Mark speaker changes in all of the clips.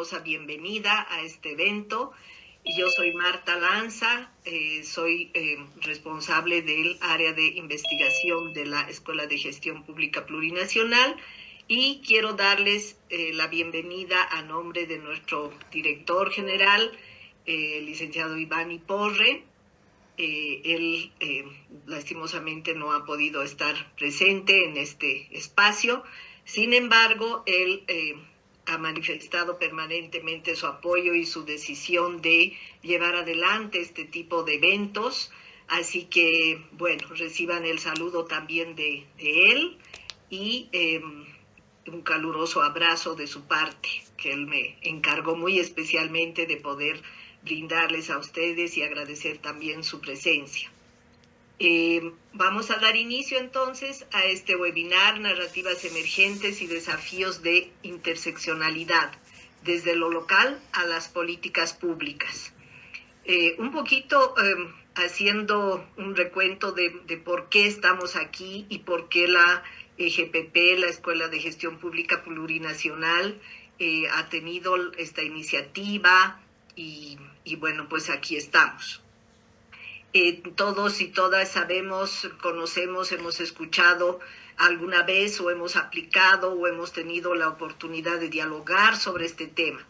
Speaker 1: calurosa bienvenida a este evento. Yo soy Marta Lanza, soy responsable del área de investigación de la Escuela de Gestión Pública Plurinacional y quiero darles la bienvenida a nombre de nuestro director general, el licenciado Iván Iporre. Él lastimosamente no ha podido estar presente en este espacio. Sin embargo, él ha manifestado permanentemente su apoyo y su decisión de llevar adelante este tipo de eventos. Así que, bueno, reciban el saludo también de él y un caluroso abrazo de su parte, que él me encargó muy especialmente de poder brindarles a ustedes y agradecer también su presencia. Vamos a dar inicio entonces a este webinar, Narrativas Emergentes y Desafíos de Interseccionalidad, desde lo local a las políticas públicas. Un poquito haciendo un recuento de por qué estamos aquí y por qué la EGPP, la Escuela de Gestión Pública Plurinacional, ha tenido esta iniciativa y bueno, pues aquí estamos. Todos y todas sabemos, conocemos, hemos escuchado alguna vez o hemos aplicado o hemos tenido la oportunidad de dialogar sobre este tema.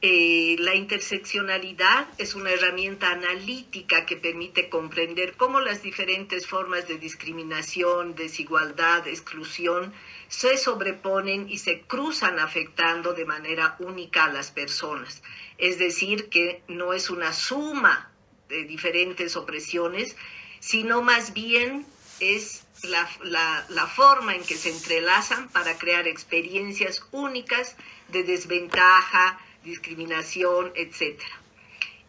Speaker 1: La interseccionalidad es una herramienta analítica que permite comprender cómo las diferentes formas de discriminación, desigualdad, exclusión se sobreponen y se cruzan afectando de manera única a las personas. Es decir, que no es una suma de diferentes opresiones, sino más bien es la forma en que se entrelazan para crear experiencias únicas de desventaja, discriminación, etc.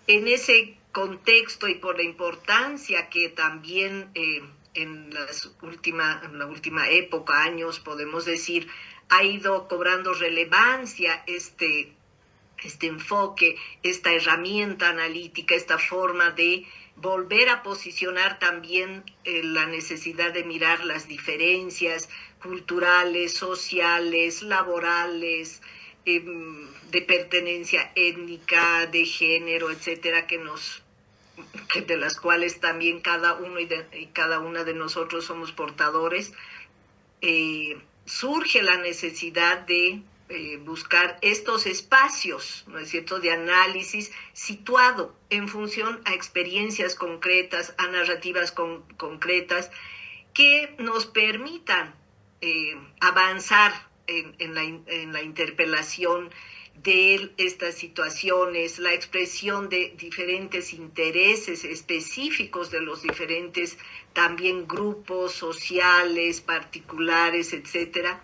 Speaker 1: En ese contexto y por la importancia que también en la última época, años, podemos decir, ha ido cobrando relevancia este enfoque, esta herramienta analítica, esta forma de volver a posicionar también la necesidad de mirar las diferencias culturales, sociales, laborales, de pertenencia étnica, de género, etcétera, de las cuales también cada uno y cada una de nosotros somos portadores. Surge la necesidad de buscar estos espacios, ¿no es cierto?, de análisis situado en función a experiencias concretas, a narrativas concretas que nos permitan avanzar en la interpelación de estas situaciones, la expresión de diferentes intereses específicos de los diferentes también grupos sociales, particulares, etcétera,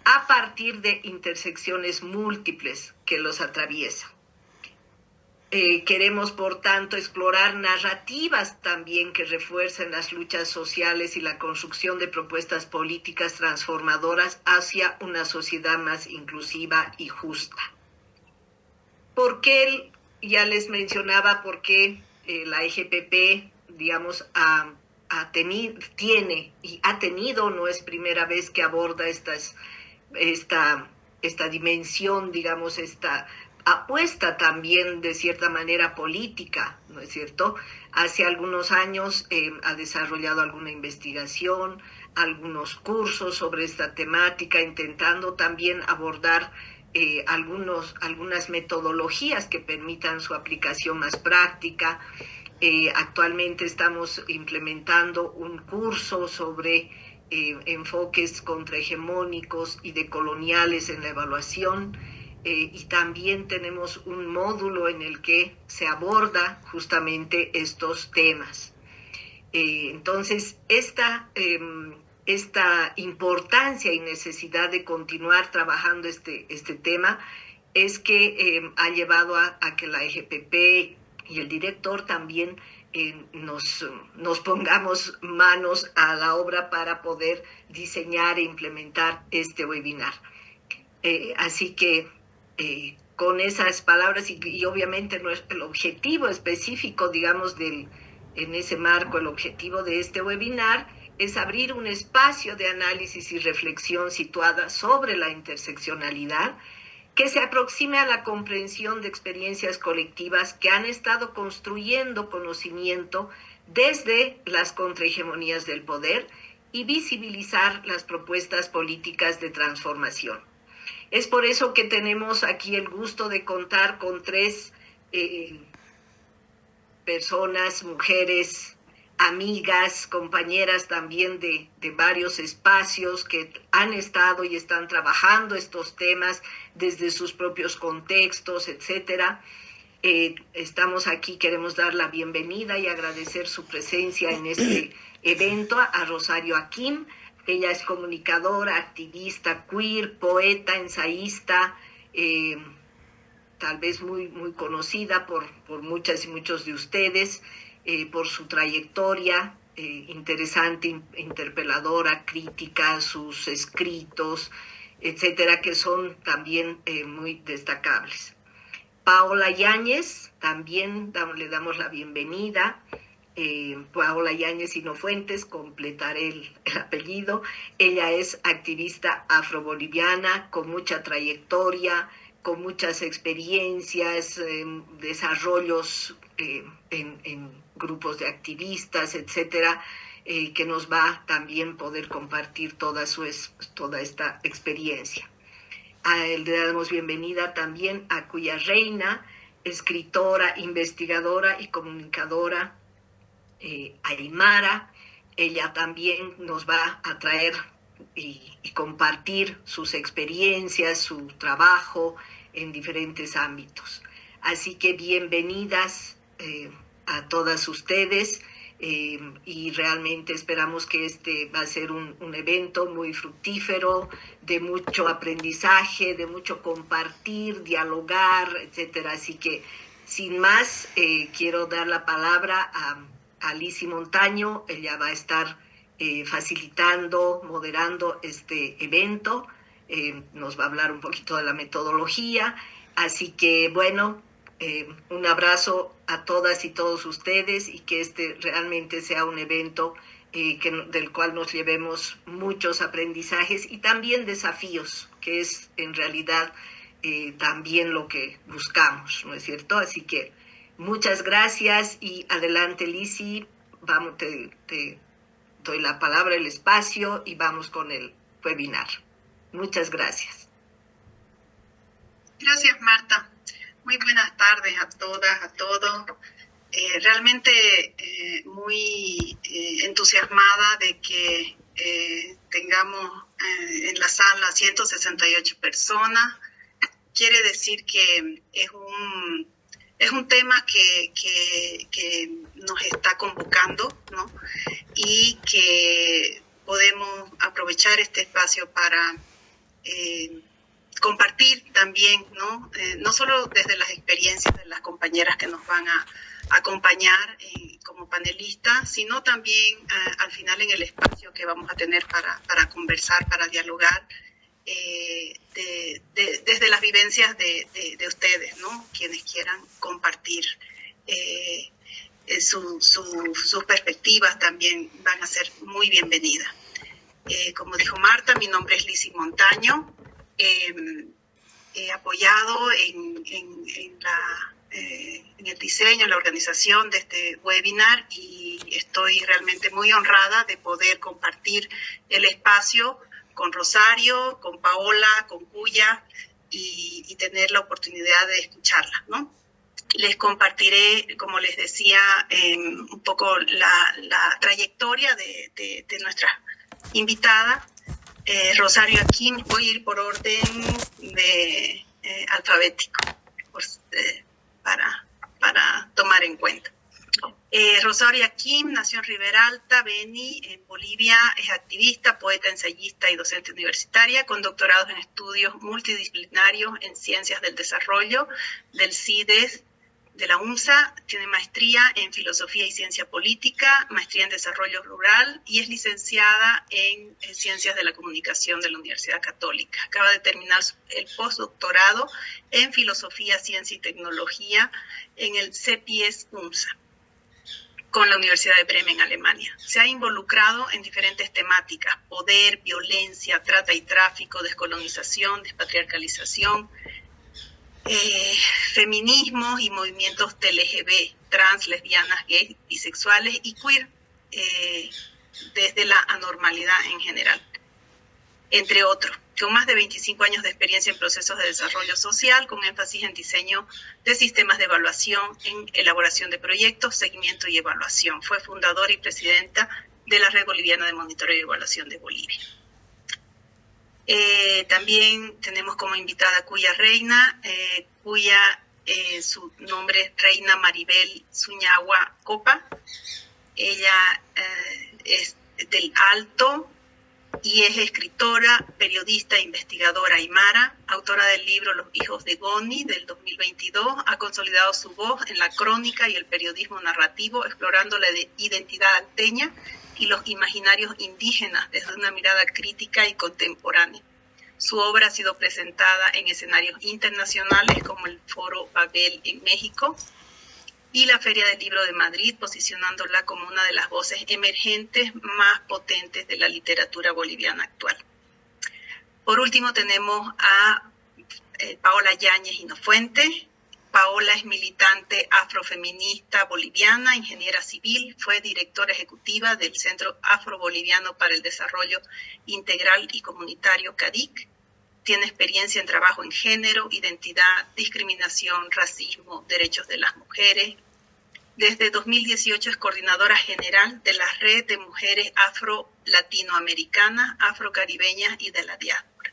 Speaker 1: a partir de intersecciones múltiples que los atraviesan. Queremos, por tanto, explorar narrativas también que refuercen las luchas sociales y la construcción de propuestas políticas transformadoras hacia una sociedad más inclusiva y justa. ¿Por qué? Ya les mencionaba por qué la EGPP, digamos, tiene y ha tenido, no es primera vez que aborda esta dimensión, digamos, esta apuesta también de cierta manera política, ¿no es cierto? Hace algunos años ha desarrollado alguna investigación, algunos cursos sobre esta temática, intentando también abordar algunas metodologías que permitan su aplicación más práctica. Actualmente estamos implementando un curso sobre enfoques contrahegemónicos y decoloniales en la evaluación, y también tenemos un módulo en el que se aborda justamente estos temas. Entonces, esta importancia y necesidad de continuar trabajando este tema es que ha llevado a que la EGPP y el director también nos pongamos manos a la obra para poder diseñar e implementar este webinar. Así que con esas palabras y obviamente el objetivo específico, digamos, en ese marco, el objetivo de este webinar es abrir un espacio de análisis y reflexión situada sobre la interseccionalidad que se aproxime a la comprensión de experiencias colectivas que han estado construyendo conocimiento desde las contrahegemonías del poder y visibilizar las propuestas políticas de transformación. Es por eso que tenemos aquí el gusto de contar con tres personas, mujeres, amigas, compañeras también de varios espacios que han estado y están trabajando estos temas desde sus propios contextos, etcétera. Estamos aquí, queremos dar la bienvenida y agradecer su presencia en este evento a Rosario Akim. Ella es comunicadora, activista queer, poeta, ensayista, tal vez muy conocida por muchas y muchos de ustedes, por su trayectoria interesante, interpeladora, crítica, sus escritos, etcétera, que son también muy destacables. Paola Yáñez, también le damos la bienvenida. Paola Yáñez Hinofuentes, completaré el apellido. Ella es activista afroboliviana con mucha trayectoria, con muchas experiencias, desarrollos en grupos de activistas, etcétera, que nos va también poder compartir toda esta experiencia. Le damos bienvenida también a Cuya Reina, escritora, investigadora y comunicadora aymara. Ella también nos va a traer y compartir sus experiencias, su trabajo en diferentes ámbitos. Así que bienvenidas a todas ustedes y realmente esperamos que este va a ser un evento muy fructífero, de mucho aprendizaje, de mucho compartir, dialogar, etcétera. Así que sin más, quiero dar la palabra a Lizzy Montaño. Ella va a estar facilitando, moderando este evento. Nos va a hablar un poquito de la metodología. Así que, bueno, un abrazo a todas y todos ustedes y que este realmente sea un evento del cual nos llevemos muchos aprendizajes y también desafíos, que es en realidad también lo que buscamos, ¿no es cierto? Así que muchas gracias y adelante, Lizzy. Vamos, te doy la palabra, el espacio y vamos con el webinar. Muchas gracias.
Speaker 2: Gracias, Marta. Muy buenas tardes a todas, a todos. Realmente muy entusiasmada de que tengamos en la sala 168 personas. Quiere decir que es un tema que nos está convocando, ¿no? Y que podemos aprovechar este espacio para compartir también, ¿no? No solo desde las experiencias de las compañeras que nos van a acompañar como panelistas, sino también al final en el espacio que vamos a tener para conversar, para dialogar, desde las vivencias de ustedes, ¿no? Quienes quieran compartir sus perspectivas también van a ser muy bienvenidas. Como dijo Marta, mi nombre es Lizzy Montaño. He apoyado en el diseño, en la organización de este webinar y estoy realmente muy honrada de poder compartir el espacio con Rosario, con Paola, con Cuya y tener la oportunidad de escucharla, ¿no? Les compartiré, como les decía, un poco la trayectoria de nuestra invitada. Rosario Akim, voy a ir por orden de alfabético para tomar en cuenta. Rosario Akim nació en Riberalta, Beni, en Bolivia. Es activista, poeta, ensayista y docente universitaria con doctorados en estudios multidisciplinarios en ciencias del desarrollo del CIDES de la UNSA. Tiene maestría en filosofía y ciencia política, maestría en desarrollo rural y es licenciada en ciencias de la comunicación de la Universidad Católica. Acaba de terminar el postdoctorado en filosofía, ciencia y tecnología en el CEPIES UNSA con la Universidad de Bremen, Alemania. Se ha involucrado en diferentes temáticas: poder, violencia, trata y tráfico, descolonización, despatriarcalización, feminismos y movimientos LGB, trans, lesbianas, gays, bisexuales y queer, desde la anormalidad en general, entre otros, con más de 25 años de experiencia en procesos de desarrollo social, con énfasis en diseño de sistemas de evaluación, en elaboración de proyectos, seguimiento y evaluación. Fue fundadora y presidenta de la Red Boliviana de Monitoreo y Evaluación de Bolivia. También tenemos como invitada a Cuya Reina, su nombre es Reina Maribel Zuñagua Copa. Ella es del Alto y es escritora, periodista e investigadora aymara, autora del libro Los hijos de Goni del 2022. Ha consolidado su voz en la crónica y el periodismo narrativo, explorando la identidad alteña y los imaginarios indígenas desde una mirada crítica y contemporánea. Su obra ha sido presentada en escenarios internacionales como el Foro Babel en México y la Feria del Libro de Madrid, posicionándola como una de las voces emergentes más potentes de la literatura boliviana actual. Por último tenemos a Paola Yáñez Hinofuente. Paola es militante afrofeminista boliviana, ingeniera civil, fue directora ejecutiva del Centro Afro-Boliviano para el Desarrollo Integral y Comunitario, CADIC. Tiene experiencia en trabajo en género, identidad, discriminación, racismo, derechos de las mujeres. Desde 2018 es coordinadora general de la Red de Mujeres Afro-Latinoamericanas, Afro-Caribeñas y de la diáspora.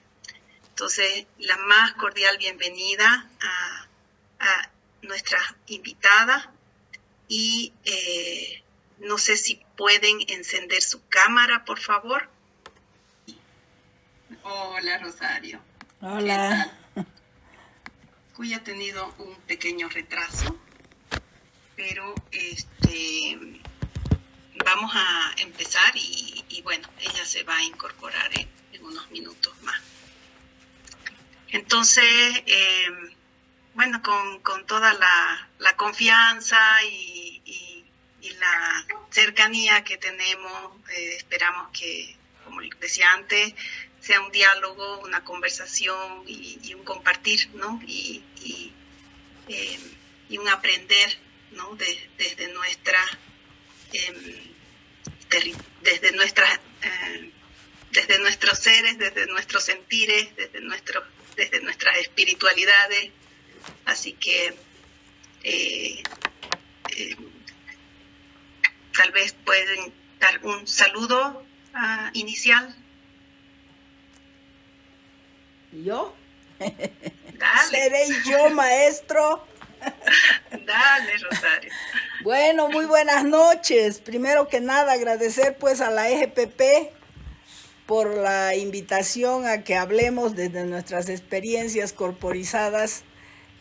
Speaker 2: Entonces, la más cordial bienvenida a nuestra invitada y no sé si pueden encender su cámara, por favor. Hola, Rosario.
Speaker 3: Hola.
Speaker 2: Cuya ha tenido un pequeño retraso, pero vamos a empezar y bueno, ella se va a incorporar en unos minutos más. Entonces, bueno, con toda la confianza y la cercanía que tenemos, esperamos que, como decía antes, sea un diálogo, una conversación y un compartir, ¿no? Y un aprender, ¿no? Desde nuestros seres, desde nuestros sentires, desde nuestras espiritualidades. Así que tal vez pueden dar un saludo inicial.
Speaker 3: ¿Yo?
Speaker 2: Dale.
Speaker 3: ¿Seré yo, maestro?
Speaker 2: Dale, Rosario.
Speaker 3: Bueno, muy buenas noches. Primero que nada, agradecer pues a la EGPP por la invitación a que hablemos desde nuestras experiencias corporizadas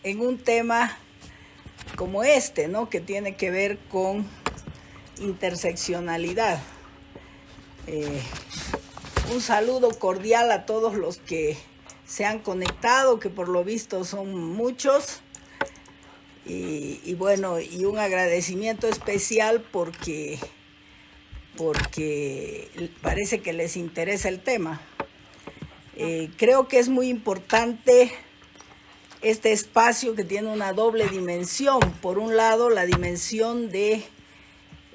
Speaker 3: en un tema como este, ¿no? Que tiene que ver con interseccionalidad. Un saludo cordial a todos los que se han conectado, que por lo visto son muchos. Y bueno, y un agradecimiento especial porque parece que les interesa el tema. Creo que es muy importante este espacio que tiene una doble dimensión. Por un lado, la dimensión de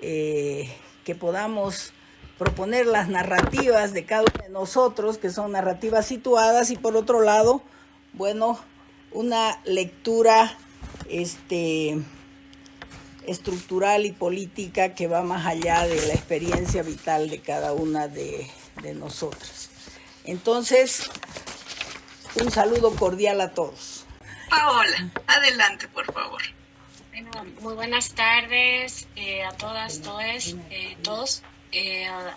Speaker 3: que podamos proponer las narrativas de cada uno de nosotros, que son narrativas situadas, y por otro lado, bueno, una lectura estructural y política que va más allá de la experiencia vital de cada una de nosotras. Entonces, un saludo cordial a todos.
Speaker 2: Paola, adelante, por favor.
Speaker 4: Bueno, muy buenas tardes a todas, todos.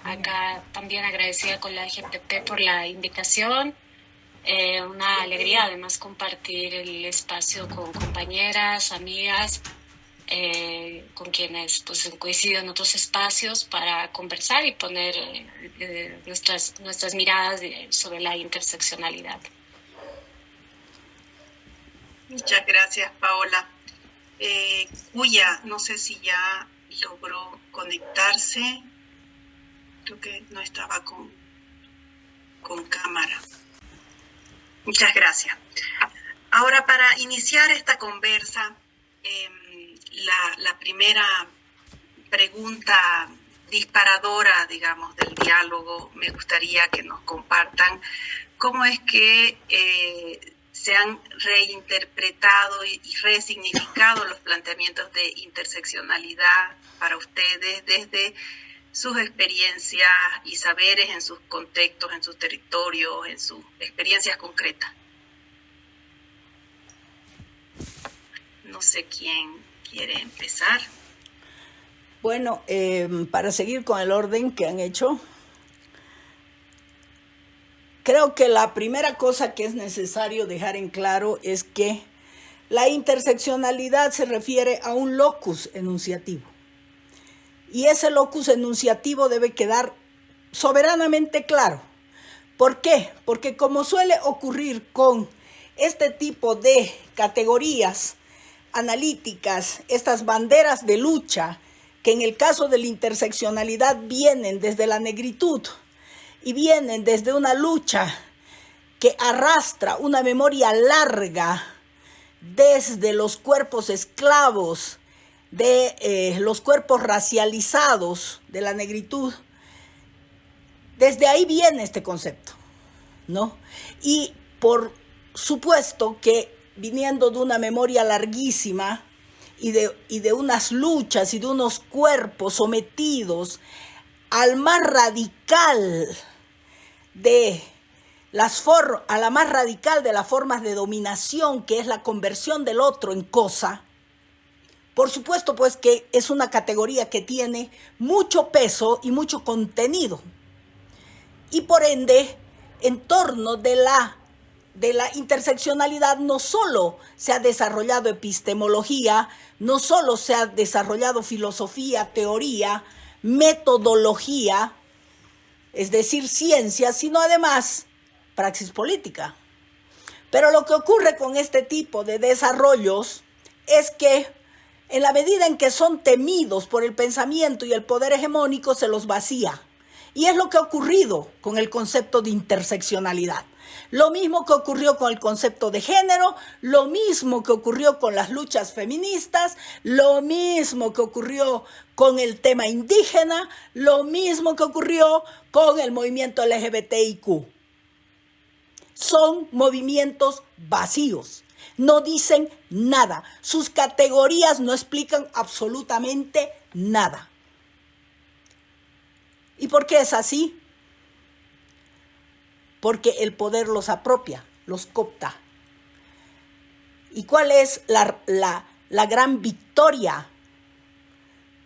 Speaker 4: Acá también agradecida con la EGPP por la invitación. Una alegría además compartir el espacio con compañeras, amigas, con quienes pues he coincidido en otros espacios para conversar y poner nuestras miradas sobre la interseccionalidad.
Speaker 2: Muchas gracias, Paola. Cuya, no sé si ya logró conectarse. Creo que no estaba con cámara. Muchas gracias. Ahora, para iniciar esta conversa, la primera pregunta disparadora, digamos, del diálogo, me gustaría que nos compartan cómo es que se han reinterpretado y resignificado los planteamientos de interseccionalidad para ustedes desde sus experiencias y saberes en sus contextos, en sus territorios, en sus experiencias concretas. No sé quién quiere empezar.
Speaker 3: Bueno, para seguir con el orden que han hecho, creo que la primera cosa que es necesario dejar en claro es que la interseccionalidad se refiere a un locus enunciativo. Y ese locus enunciativo debe quedar soberanamente claro. ¿Por qué? Porque como suele ocurrir con este tipo de categorías analíticas, estas banderas de lucha, que en el caso de la interseccionalidad vienen desde la negritud y vienen desde una lucha que arrastra una memoria larga desde los cuerpos esclavos, de los cuerpos racializados de la negritud. Desde ahí viene este concepto, ¿no? Y por supuesto que viniendo de una memoria larguísima y de unas luchas y de unos cuerpos sometidos al más radical de a la más radical de las formas de dominación, que es la conversión del otro en cosa. Por supuesto, pues, que es una categoría que tiene mucho peso y mucho contenido. Y por ende, en torno de la interseccionalidad no solo se ha desarrollado epistemología, no solo se ha desarrollado filosofía, teoría, metodología, es decir, ciencia, sino además praxis política. Pero lo que ocurre con este tipo de desarrollos es que en la medida en que son temidos por el pensamiento y el poder hegemónico, se los vacía. Y es lo que ha ocurrido con el concepto de interseccionalidad. Lo mismo que ocurrió con el concepto de género, lo mismo que ocurrió con las luchas feministas, lo mismo que ocurrió con el tema indígena, lo mismo que ocurrió con el movimiento LGBTIQ. Son movimientos vacíos. No dicen nada. Sus categorías no explican absolutamente nada. ¿Y por qué es así? Porque el poder los apropia, los coopta. ¿Y cuál es la gran victoria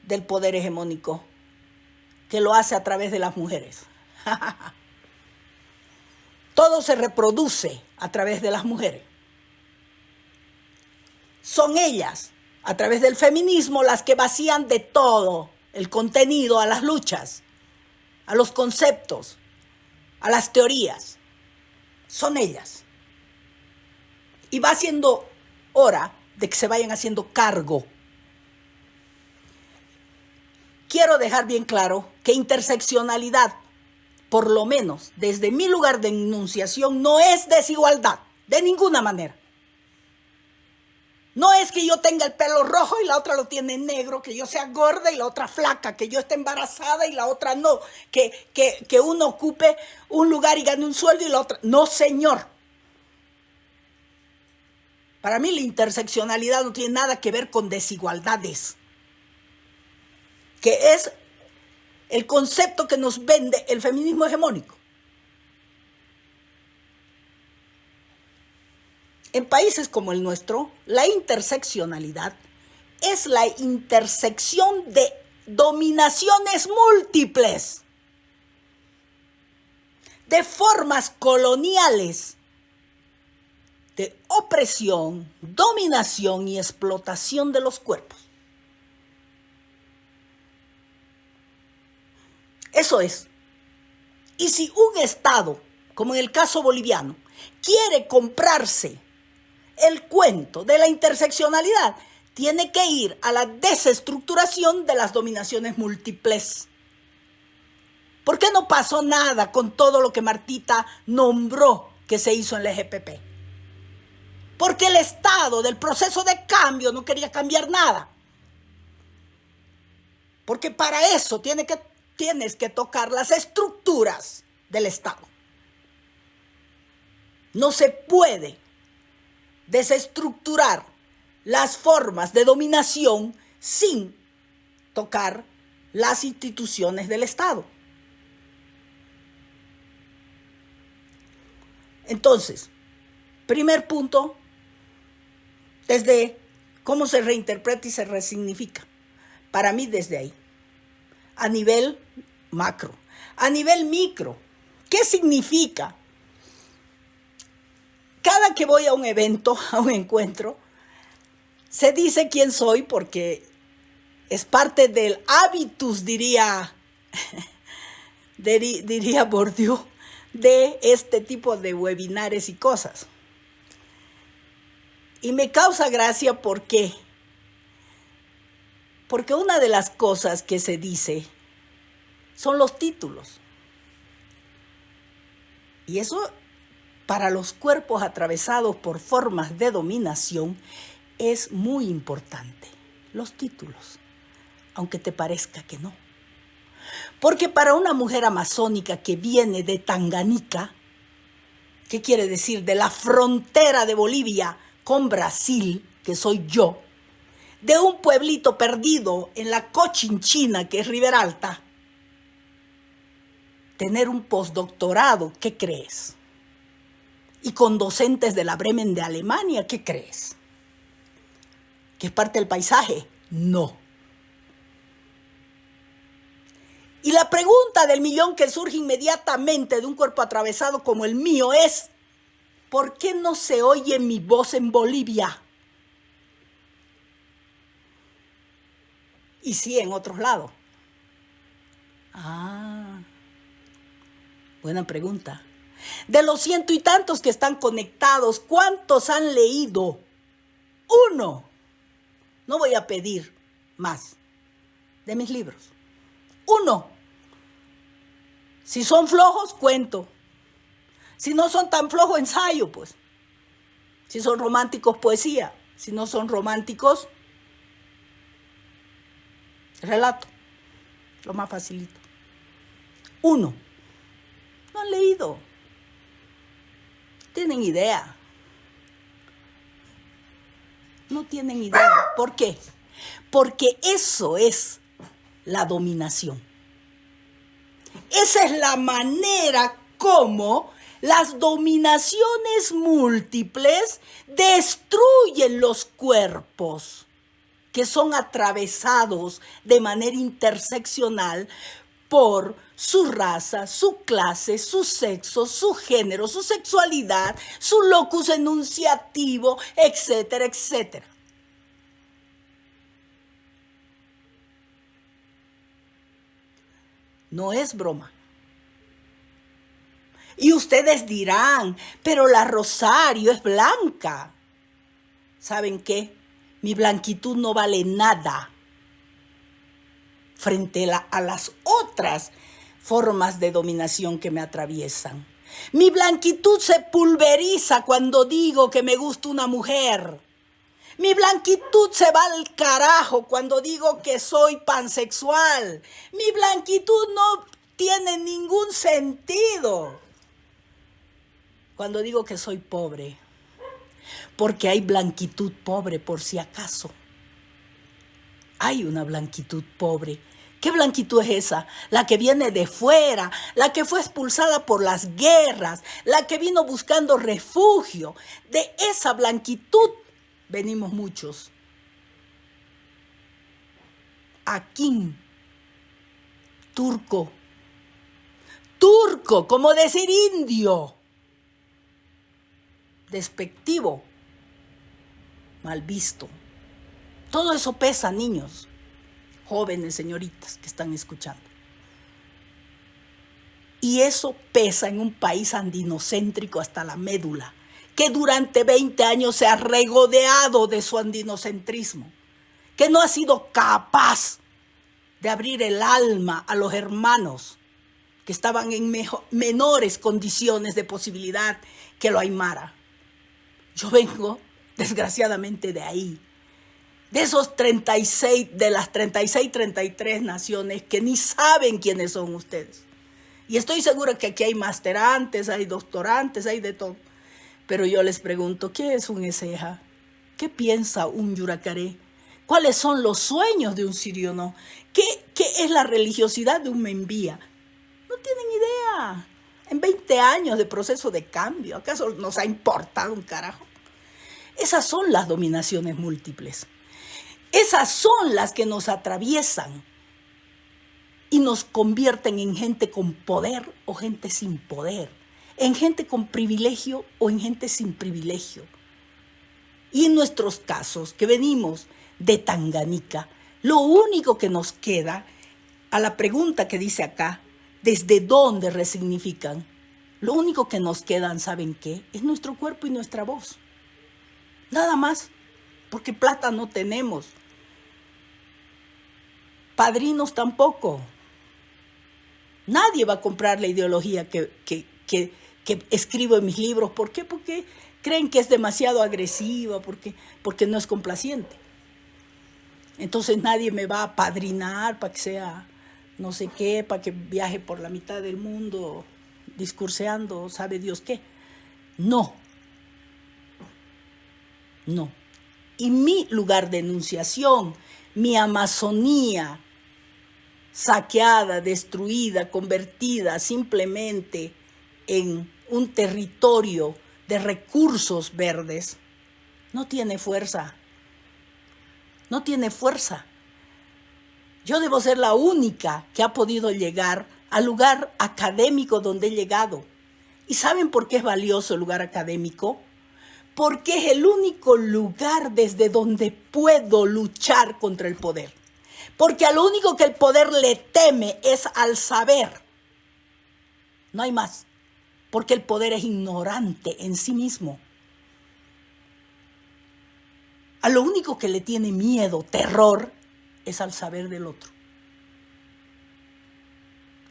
Speaker 3: del poder hegemónico? Que lo hace a través de las mujeres. Todo se reproduce a través de las mujeres. Son ellas, a través del feminismo, las que vacían de todo el contenido a las luchas, a los conceptos, a las teorías. Son ellas. Y va siendo hora de que se vayan haciendo cargo. Quiero dejar bien claro que interseccionalidad, por lo menos desde mi lugar de enunciación, no es desigualdad, de ninguna manera. No es que yo tenga el pelo rojo y la otra lo tiene negro, que yo sea gorda y la otra flaca, que yo esté embarazada y la otra no, que uno ocupe un lugar y gane un sueldo y la otra. No, señor. Para mí la interseccionalidad no tiene nada que ver con desigualdades, que es el concepto que nos vende el feminismo hegemónico. En países como el nuestro, la interseccionalidad es la intersección de dominaciones múltiples, de formas coloniales, de opresión, dominación y explotación de los cuerpos. Eso es. Y si un Estado, como en el caso boliviano, quiere comprarse el cuento de la interseccionalidad, tiene que ir a la desestructuración de las dominaciones múltiples. ¿Por qué no pasó nada con todo lo que Martita nombró que se hizo en la EGPP? porque el Estado del proceso de cambio no quería cambiar nada. Porque para eso tienes que tocar las estructuras del Estado. No se puede desestructurar las formas de dominación sin tocar las instituciones del Estado. Entonces, primer punto, desde cómo se reinterpreta y se resignifica. Para mí desde ahí, a nivel macro. A nivel micro, ¿qué significa? Cada que voy a un evento, a un encuentro, se dice quién soy porque es parte del hábitus, diría Bourdieu, de este tipo de webinares y cosas. Y me causa gracia porque una de las cosas que se dice son los títulos. Y eso, para los cuerpos atravesados por formas de dominación, es muy importante. Los títulos, aunque te parezca que no. Porque para una mujer amazónica que viene de Tanganica, ¿qué quiere decir? De la frontera de Bolivia con Brasil, que soy yo, de un pueblito perdido en la Cochinchina, que es Riberalta, tener un postdoctorado, ¿qué crees? Y con docentes de la Bremen de Alemania, ¿qué crees? ¿Que es parte del paisaje? No. Y la pregunta del millón que surge inmediatamente de un cuerpo atravesado como el mío es, ¿por qué no se oye mi voz en Bolivia? Y sí en otros lados. Buena pregunta. De los 100 y tantos que están conectados, ¿cuántos han leído? 1. No voy a pedir más de mis libros. 1. Si son flojos, cuento. Si no son tan flojos, ensayo, pues. Si son románticos, poesía. Si no son románticos, relato. Lo más facilito. 1. No han leído. Tienen idea. No tienen idea. ¿Por qué? Porque eso es la dominación. Esa es la manera como las dominaciones múltiples destruyen los cuerpos que son atravesados de manera interseccional por su raza, su clase, su sexo, su género, su sexualidad, su locus enunciativo, etcétera, etcétera. No es broma. Y ustedes dirán, pero la Rosario es blanca. ¿Saben qué? Mi blanquitud no vale nada frente a las otras formas de dominación que me atraviesan. Mi blanquitud se pulveriza cuando digo que me gusta una mujer. Mi blanquitud se va al carajo cuando digo que soy pansexual. Mi blanquitud no tiene ningún sentido cuando digo que soy pobre. Porque hay blanquitud pobre, por si acaso. Hay una blanquitud pobre. ¿Qué blanquitud es esa? La que viene de fuera, la que fue expulsada por las guerras, la que vino buscando refugio. De esa blanquitud venimos muchos. Aquín, turco, como decir indio, despectivo, mal visto. Todo eso pesa, niños, jóvenes, señoritas que están escuchando. Y eso pesa en un país andinocéntrico hasta la médula, que durante 20 años se ha regodeado de su andinocentrismo, que no ha sido capaz de abrir el alma a los hermanos que estaban en menores condiciones de posibilidad que lo aymara. Yo vengo, desgraciadamente, de ahí. De esos 36, de las 36, 33 naciones que ni saben quiénes son ustedes. Y estoy segura que aquí hay masterantes, hay doctorantes, hay de todo. Pero yo les pregunto, ¿qué es un Eseja? ¿Qué piensa un Yuracaré? ¿Cuáles son los sueños de un Siriono? ¿Qué es la religiosidad de un Membía? No tienen idea. En 20 años de proceso de cambio, ¿acaso nos ha importado un carajo? Esas son las dominaciones múltiples. Esas son las que nos atraviesan y nos convierten en gente con poder o gente sin poder, en gente con privilegio o en gente sin privilegio. Y en nuestros casos, que venimos de Tanganica, lo único que nos queda, a la pregunta que dice acá, ¿desde dónde resignifican? Lo único que nos quedan, ¿saben qué? Es nuestro cuerpo y nuestra voz. Nada más, porque plata no tenemos. Padrinos tampoco. Nadie va a comprar la ideología que escribo en mis libros. ¿Por qué? Porque creen que es demasiado agresiva, porque no es complaciente. Entonces nadie me va a padrinar para que sea no sé qué, para que viaje por la mitad del mundo discurseando, sabe Dios qué. No. Y mi lugar de enunciación, mi Amazonía saqueada, destruida, convertida simplemente en un territorio de recursos verdes, no tiene fuerza. No tiene fuerza. Yo debo ser la única que ha podido llegar al lugar académico donde he llegado. ¿Y saben por qué es valioso el lugar académico? Porque es el único lugar desde donde puedo luchar contra el poder. Porque a lo único que el poder le teme es al saber. No hay más. Porque el poder es ignorante en sí mismo. A lo único que le tiene miedo, terror, es al saber del otro.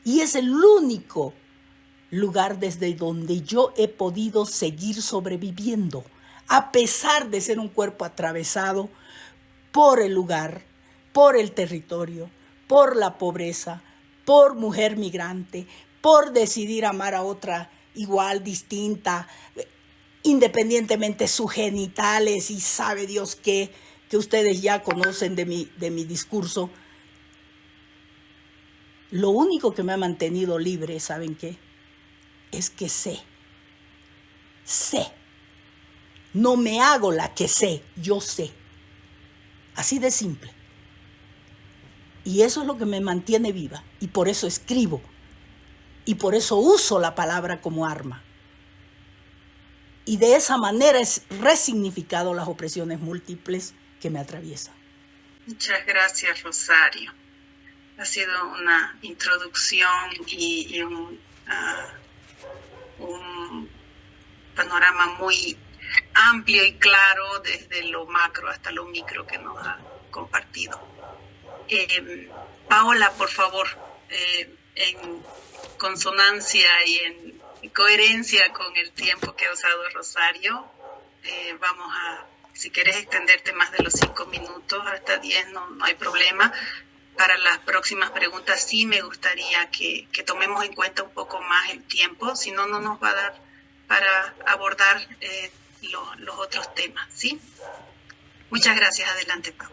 Speaker 3: Y es el único lugar desde donde yo he podido seguir sobreviviendo, a pesar de ser un cuerpo atravesado por el lugar, por el territorio, por la pobreza, por mujer migrante, por decidir amar a otra igual, distinta, independientemente sus genitales y sabe Dios qué, que ustedes ya conocen de mi discurso. Lo único que me ha mantenido libre, ¿saben qué? Es que sé. No me hago la que sé, yo sé. Así de simple. Y eso es lo que me mantiene viva. Y por eso escribo. Y por eso uso la palabra como arma. Y de esa manera es resignificado las opresiones múltiples que me atraviesan.
Speaker 2: Muchas gracias, Rosario. Ha sido una introducción y un panorama muy amplio y claro desde lo macro hasta lo micro que nos ha compartido. Paola, por favor, en consonancia y en coherencia con el tiempo que ha usado Rosario, vamos a, si quieres extenderte más de los 5 minutos, hasta 10, no hay problema. Para las próximas preguntas sí me gustaría que tomemos en cuenta un poco más el tiempo, si no, no nos va a dar para abordar los otros temas, ¿sí? Muchas gracias. Adelante, Pau.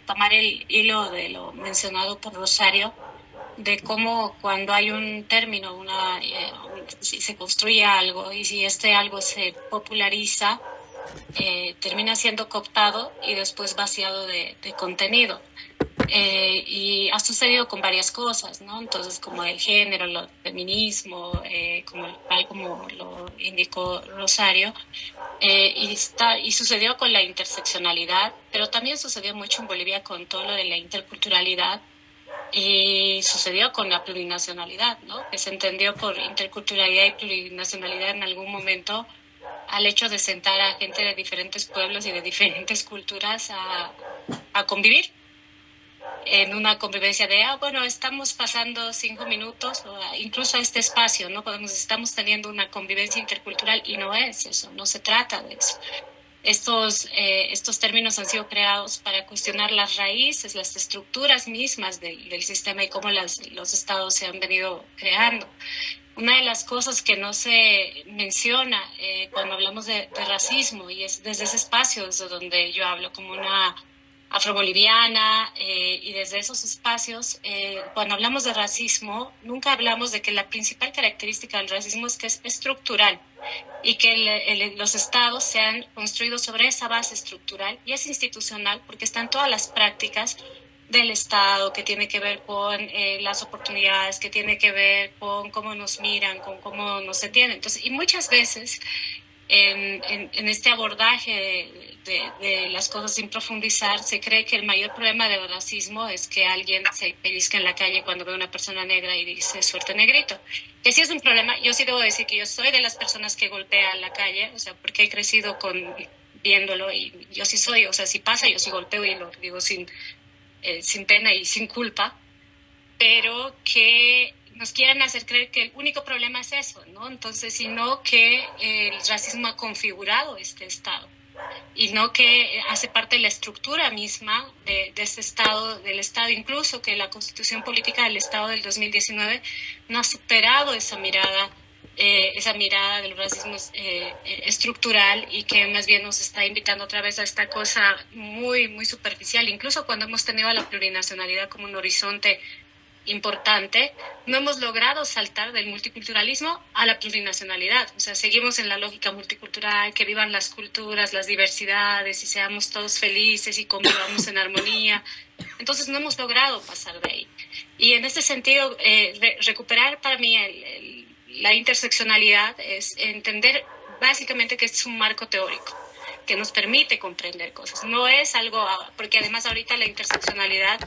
Speaker 4: Tomar el hilo de lo mencionado por Rosario, de cómo cuando hay un término, si se construye algo y si este algo se populariza, termina siendo cooptado y después vaciado de contenido. Y ha sucedido con varias cosas, ¿no? Entonces, como el género, el feminismo, tal como lo indicó Rosario, y sucedió con la interseccionalidad, pero también sucedió mucho en Bolivia con todo lo de la interculturalidad, y sucedió con la plurinacionalidad, ¿no? Que se entendió por interculturalidad y plurinacionalidad en algún momento al hecho de sentar a gente de diferentes pueblos y de diferentes culturas a convivir. en una convivencia de, bueno, estamos pasando 5 minutos, o incluso a este espacio, ¿no? Estamos teniendo una convivencia intercultural y no es eso, no se trata de eso. Estos términos han sido creados para cuestionar las raíces, las estructuras mismas del sistema y cómo los estados se han venido creando. Una de las cosas que no se menciona cuando hablamos de racismo, y es desde ese espacio desde donde yo hablo como una afroboliviana, y desde esos espacios, cuando hablamos de racismo, nunca hablamos de que la principal característica del racismo es que es estructural y que los estados se han construido sobre esa base estructural y es institucional porque están todas las prácticas del Estado, que tiene que ver con las oportunidades, que tiene que ver con cómo nos miran, con cómo nos entienden. Entonces, y muchas veces en este abordaje de las cosas sin profundizar, se cree que el mayor problema del racismo es que alguien se pellizca en la calle cuando ve a una persona negra y dice suerte negrito. Que sí es un problema. Yo sí debo decir que yo soy de las personas que golpea en la calle, o sea, porque he crecido viéndolo y yo sí soy, o sea, si pasa yo sí golpeo y lo digo sin pena y sin culpa, pero que nos quieren hacer creer que el único problema es eso, ¿no? Entonces, sino que el racismo ha configurado este Estado y no que hace parte de la estructura misma de este Estado, del Estado, incluso que la Constitución Política del Estado del 2019 no ha superado esa mirada del racismo estructural y que más bien nos está invitando otra vez a esta cosa muy, muy superficial. Incluso cuando hemos tenido a la plurinacionalidad como un horizonte importante, no hemos logrado saltar del multiculturalismo a la plurinacionalidad. O sea, seguimos en la lógica multicultural, que vivan las culturas, las diversidades y seamos todos felices y convivamos en armonía. Entonces no hemos logrado pasar de ahí. Y en ese sentido, recuperar para mí la interseccionalidad es entender básicamente que es un marco teórico que nos permite comprender cosas. No es algo, porque además ahorita la interseccionalidad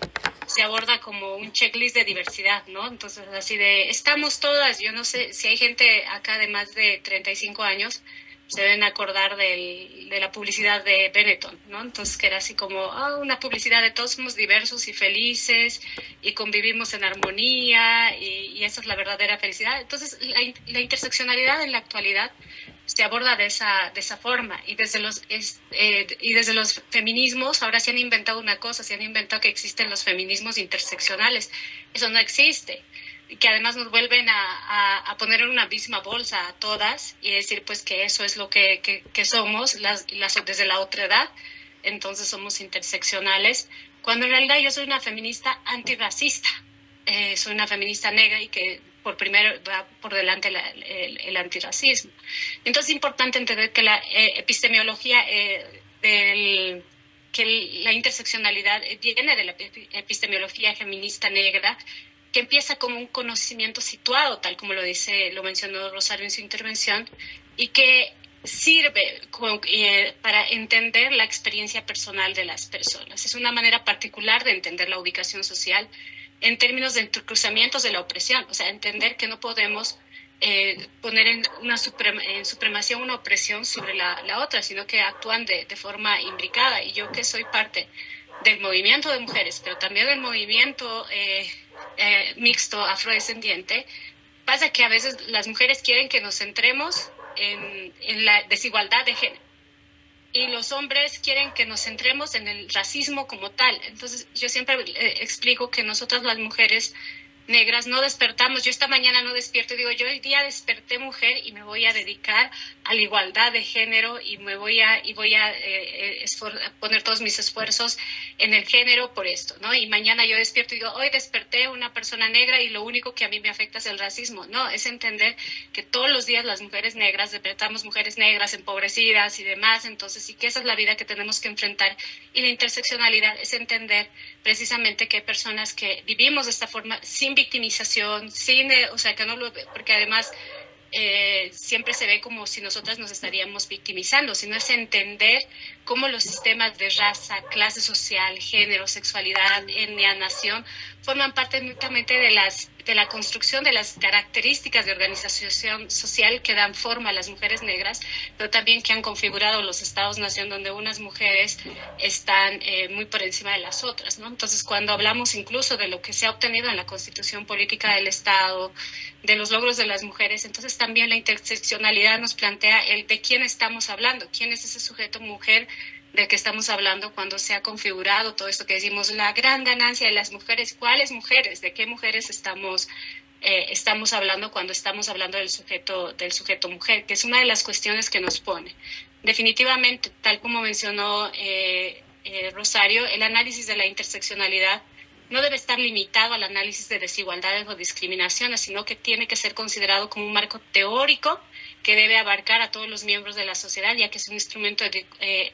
Speaker 4: se aborda como un checklist de diversidad, ¿no? Entonces, así de, estamos todas, yo no sé si hay gente acá de más de 35 años, se deben acordar de la publicidad de Benetton, ¿no? Entonces, que era así como, una publicidad de todos somos diversos y felices y convivimos en armonía y esa es la verdadera felicidad. Entonces, la interseccionalidad en la actualidad se aborda de esa forma y desde los feminismos ahora se han inventado una cosa, se han inventado que existen los feminismos interseccionales. Eso no existe, que además nos vuelven a poner en una misma bolsa a todas y decir pues que eso es lo que somos desde la otredad, entonces somos interseccionales, cuando en realidad yo soy una feminista antirracista, soy una feminista negra y que primero va por delante el antirracismo. Entonces es importante entender que la epistemología que la interseccionalidad viene de la epistemología feminista negra, que empieza como un conocimiento situado, tal como lo mencionó Rosario en su intervención, y que sirve para entender la experiencia personal de las personas. Es una manera particular de entender la ubicación social en términos de entrecruzamientos de la opresión, o sea, entender que no podemos poner en supremacía una opresión sobre la otra, sino que actúan de forma imbricada. Y yo que soy parte del movimiento de mujeres, pero también del movimiento mixto afrodescendiente, pasa que a veces las mujeres quieren que nos centremos en la desigualdad de género y los hombres quieren que nos centremos en el racismo como tal. Entonces yo siempre explico que nosotras las mujeres negras no despertamos. Yo esta mañana no despierto y digo, yo hoy día desperté mujer y me voy a dedicar a la igualdad de género y voy a poner todos mis esfuerzos en el género por esto, ¿no? Y mañana yo despierto y digo, hoy desperté una persona negra y lo único que a mí me afecta es el racismo. No, es entender que todos los días las mujeres negras despertamos mujeres negras empobrecidas y demás, entonces sí que esa es la vida que tenemos que enfrentar. Y la interseccionalidad es entender precisamente que hay personas que vivimos de esta forma sin victimización, porque además siempre se ve como si nosotras nos estaríamos victimizando, sino es entender cómo los sistemas de raza, clase social, género, sexualidad, etnia, nación, forman parte netamente de la construcción de las características de organización social que dan forma a las mujeres negras, pero también que han configurado los estados-nación donde unas mujeres están muy por encima de las otras, ¿no? Entonces, cuando hablamos incluso de lo que se ha obtenido en la Constitución Política del Estado, de los logros de las mujeres, entonces también la interseccionalidad nos plantea el de quién estamos hablando, quién es ese sujeto mujer del que estamos hablando cuando se ha configurado todo esto que decimos, la gran ganancia de las mujeres. ¿Cuáles mujeres? ¿De qué mujeres estamos hablando cuando estamos hablando del sujeto mujer? Que es una de las cuestiones que nos pone. Definitivamente, tal como mencionó Rosario, el análisis de la interseccionalidad no debe estar limitado al análisis de desigualdades o discriminaciones, sino que tiene que ser considerado como un marco teórico que debe abarcar a todos los miembros de la sociedad, ya que es un instrumento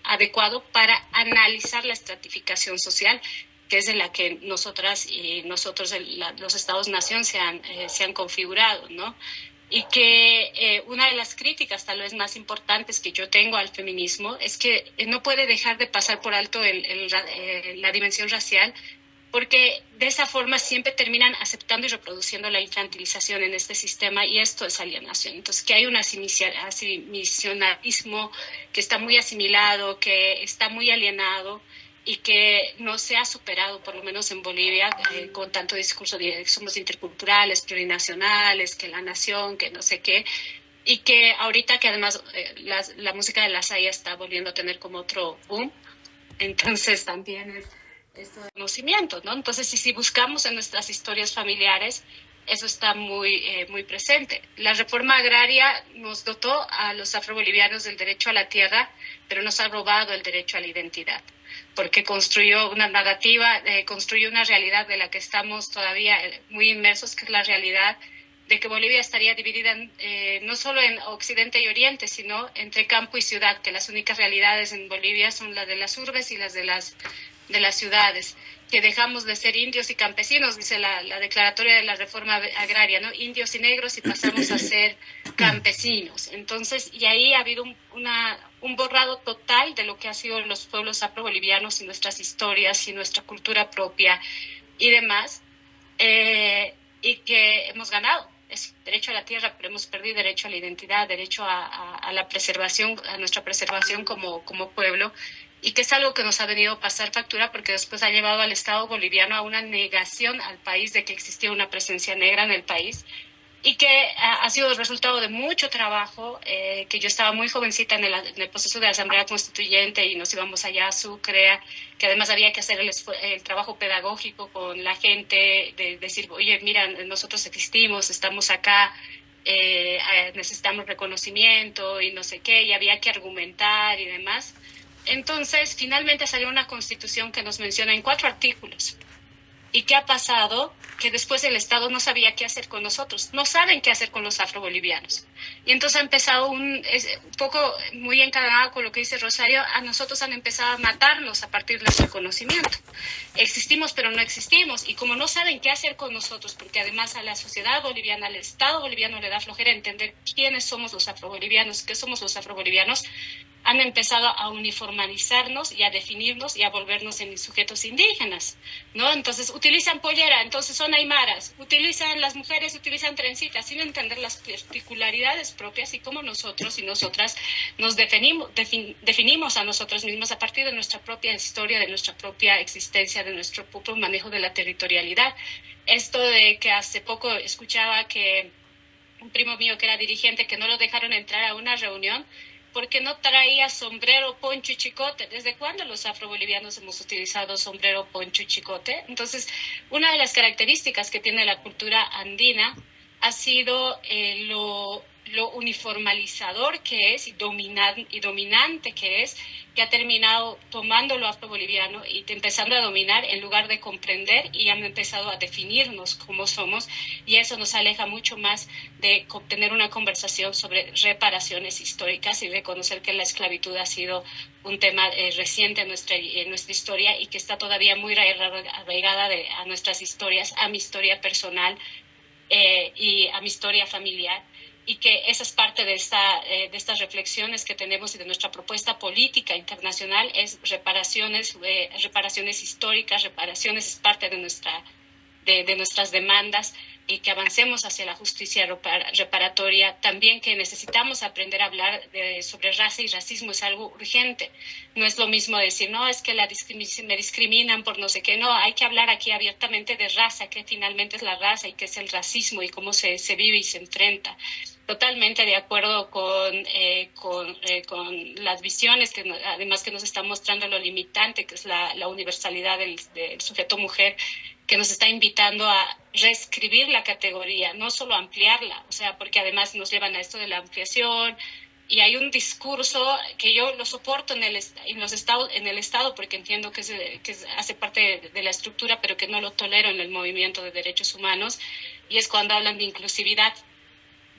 Speaker 4: adecuado para analizar la estratificación social, que es en la que nosotras y nosotros, los Estados-nación, se han configurado, ¿no? Y que una de las críticas tal vez más importantes que yo tengo al feminismo es que no puede dejar de pasar por alto la dimensión racial, porque de esa forma siempre terminan aceptando y reproduciendo la infantilización en este sistema, y esto es alienación. Entonces, que hay un asimilacionalismo que está muy asimilado, que está muy alienado y que no se ha superado, por lo menos en Bolivia, con tanto discurso de que somos interculturales, plurinacionales, que la nación, que no sé qué, y que ahorita que además la música de la saya está volviendo a tener como otro boom, entonces también es esto de conocimiento, ¿no? Entonces, si buscamos en nuestras historias familiares, eso está muy presente. La reforma agraria nos dotó a los afrobolivianos del derecho a la tierra, pero nos ha robado el derecho a la identidad, porque construyó una narrativa, construyó una realidad de la que estamos todavía muy inmersos, que es la realidad de que Bolivia estaría dividida no solo en Occidente y Oriente, sino entre campo y ciudad, que las únicas realidades en Bolivia son las de las urbes y las de las ciudades, que dejamos de ser indios y campesinos, dice la declaratoria de la reforma agraria, ¿no? Indios y negros, y pasamos a ser campesinos. Entonces, y ahí ha habido un borrado total de lo que han sido los pueblos afrobolivianos y nuestras historias y nuestra cultura propia y demás, y que hemos ganado. Es derecho a la tierra, pero hemos perdido derecho a la identidad, derecho a la preservación, a nuestra preservación como pueblo, y que es algo que nos ha venido a pasar factura, porque después ha llevado al Estado boliviano a una negación al país de que existía una presencia negra en el país, y que ha sido el resultado de mucho trabajo, que yo estaba muy jovencita en el proceso de la Asamblea Constituyente y nos íbamos allá a Sucre, que además había que hacer el trabajo pedagógico con la gente, de decir, oye, mira, nosotros existimos, estamos acá, necesitamos reconocimiento y no sé qué, y había que argumentar y demás. Entonces, finalmente salió una constitución que nos menciona en 4 artículos. ¿Y qué ha pasado? Que después el Estado no sabía qué hacer con nosotros, no saben qué hacer con los afrobolivianos. Y entonces ha empezado un poco muy encadenado con lo que dice Rosario, a nosotros han empezado a matarnos a partir del reconocimiento. Existimos, pero no existimos, y como no saben qué hacer con nosotros, porque además a la sociedad boliviana, al Estado boliviano le da flojera entender quiénes somos los afrobolivianos, qué somos los afrobolivianos, han empezado a uniformizarnos y a definirnos y a volvernos en sujetos indígenas, ¿no? Entonces utilizan pollera, entonces son aymaras, las mujeres utilizan trencitas, sin entender las particularidades propias y cómo nosotros y nosotras nos definimos a nosotros mismos a partir de nuestra propia historia, de nuestra propia existencia, de nuestro propio manejo de la territorialidad. Esto de que hace poco escuchaba que un primo mío que era dirigente, que no lo dejaron entrar a una reunión porque no traía sombrero, poncho y chicote. ¿Desde cuándo los afrobolivianos hemos utilizado sombrero, poncho y chicote? Entonces, una de las características que tiene la cultura andina ha sido lo uniformalizador que es y dominante que es, que ha terminado tomando lo afroboliviano y empezando a dominar en lugar de comprender, y han empezado a definirnos como somos, y eso nos aleja mucho más de tener una conversación sobre reparaciones históricas y reconocer que la esclavitud ha sido un tema reciente en nuestra historia y que está todavía muy arraigada a nuestras historias, a mi historia personal y a mi historia familiar. y que esa es parte de estas reflexiones que tenemos y de nuestra propuesta política internacional, es reparaciones históricas, reparaciones es parte de nuestras demandas, y que avancemos hacia la justicia reparatoria. También que necesitamos aprender a hablar sobre raza y racismo es algo urgente. No es lo mismo decir, no, es que me discriminan por no sé qué. No, hay que hablar aquí abiertamente de raza, que finalmente es la raza y qué es el racismo y cómo se vive y se enfrenta. Totalmente de acuerdo con las visiones que además que nos está mostrando lo limitante que es la universalidad del sujeto mujer, que nos está invitando a reescribir la categoría, no solo ampliarla, o sea, porque además nos llevan a esto de la ampliación, y hay un discurso que yo lo soporto en el Estado, porque entiendo que hace parte de la estructura, pero que no lo tolero en el movimiento de derechos humanos, y es cuando hablan de inclusividad,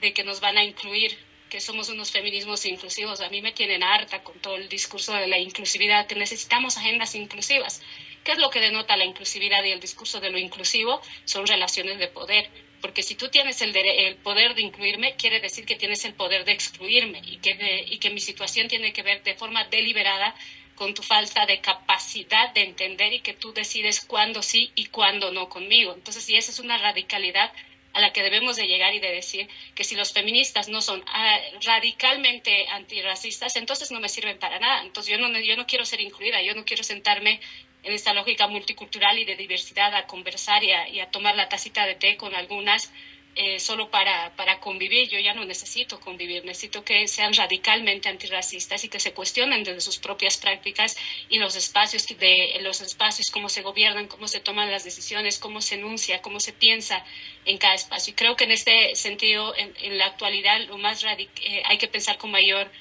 Speaker 4: de que nos van a incluir, que somos unos feminismos inclusivos. A mí me tienen harta con todo el discurso de la inclusividad, que necesitamos agendas inclusivas. ¿Qué es lo que denota la inclusividad y el discurso de lo inclusivo? Son relaciones de poder. Porque si tú tienes el poder de incluirme, quiere decir que tienes el poder de excluirme, y que mi situación tiene que ver de forma deliberada con tu falta de capacidad de entender, y que tú decides cuándo sí y cuándo no conmigo. Entonces, si esa es una radicalidad a la que debemos de llegar, y de decir que si los feministas no son radicalmente antirracistas, entonces no me sirven para nada. Entonces yo no quiero ser incluida, yo no quiero sentarme en esta lógica multicultural y de diversidad a conversar y a tomar la tacita de té con algunas solo para convivir. Yo ya no necesito convivir, necesito que sean radicalmente antirracistas y que se cuestionen desde sus propias prácticas y los espacios, cómo se gobiernan, cómo se toman las decisiones, cómo se enuncia, cómo se piensa en cada espacio. Y creo que en este sentido, en la actualidad, hay que pensar con mayor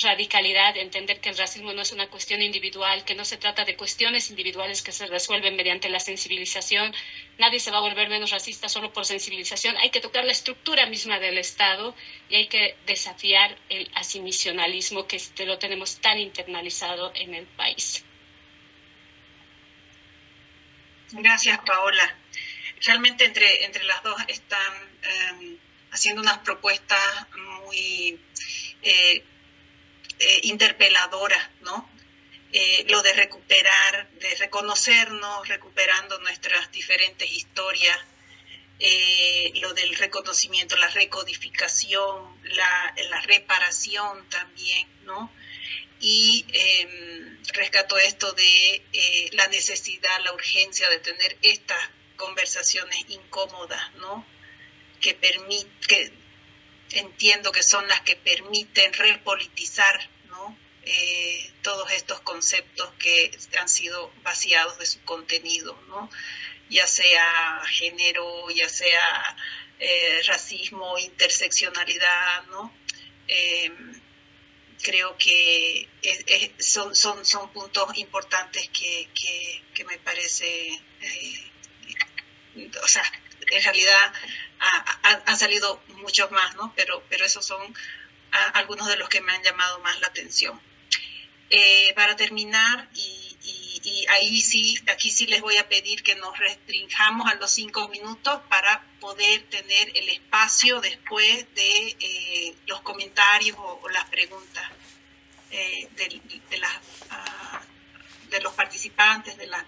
Speaker 4: radicalidad, entender que el racismo no es una cuestión individual, que no se trata de cuestiones individuales que se resuelven mediante la sensibilización. Nadie se va a volver menos racista solo por sensibilización. Hay que tocar la estructura misma del Estado, y hay que desafiar el asimisionalismo que lo tenemos tan internalizado en el país.
Speaker 2: Gracias, Paola. Realmente entre las dos están haciendo unas propuestas muy interpeladoras, ¿no? Lo de recuperar, de reconocernos, recuperando nuestras diferentes historias, lo del reconocimiento, la recodificación, la reparación también, ¿no? Y rescato esto de la necesidad, la urgencia de tener estas conversaciones incómodas, ¿no? Que entiendo que son las que permiten repolitizar, ¿no? Todos estos conceptos que han sido vaciados de su contenido, ¿no? Ya sea género, ya sea racismo, interseccionalidad, ¿no? Creo que son puntos importantes que me parece, o sea, en realidad han salido muchos más, ¿no? Pero esos son algunos de los que me han llamado más la atención. Para terminar, y aquí sí les voy a pedir que nos restringamos a los 5 minutos para poder tener el espacio después de los comentarios o las preguntas de los participantes, de las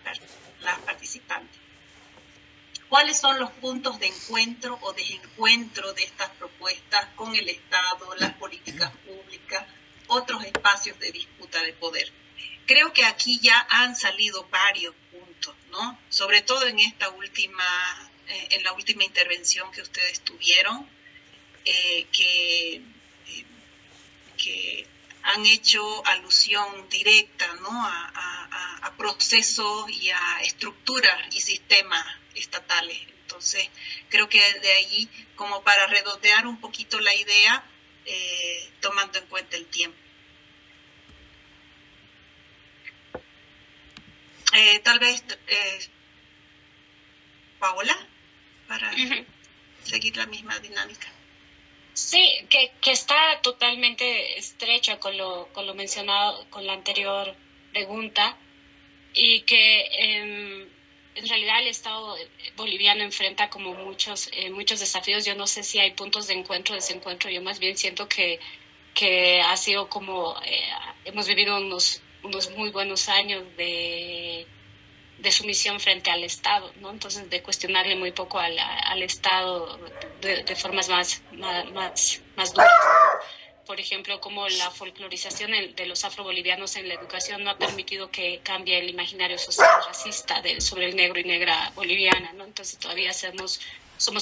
Speaker 2: participantes. ¿Cuáles son los puntos de encuentro o desencuentro de estas propuestas con el Estado, las políticas públicas, otros espacios de disputa de poder? Creo que aquí ya han salido varios puntos, ¿no? Sobre todo en la última intervención que ustedes tuvieron, que han hecho alusión directa, ¿no? a procesos y a estructuras y sistemas estatales. Entonces, creo que de ahí, como para redondear un poquito la idea, tomando en cuenta el tiempo. Tal vez, Paola, para seguir la misma dinámica.
Speaker 4: Sí, que está totalmente estrecha con lo mencionado con la anterior pregunta, y que en realidad el Estado boliviano enfrenta como muchos desafíos. Yo no sé si hay puntos de encuentro, desencuentro. Yo más bien siento que ha sido como, hemos vivido unos muy buenos años de sumisión frente al Estado, ¿no? Entonces, de cuestionarle muy poco al Estado de formas más duras. Por ejemplo, como la folclorización de los afrobolivianos en la educación no ha permitido que cambie el imaginario social racista sobre el negro y negra boliviana, ¿no? Entonces todavía somos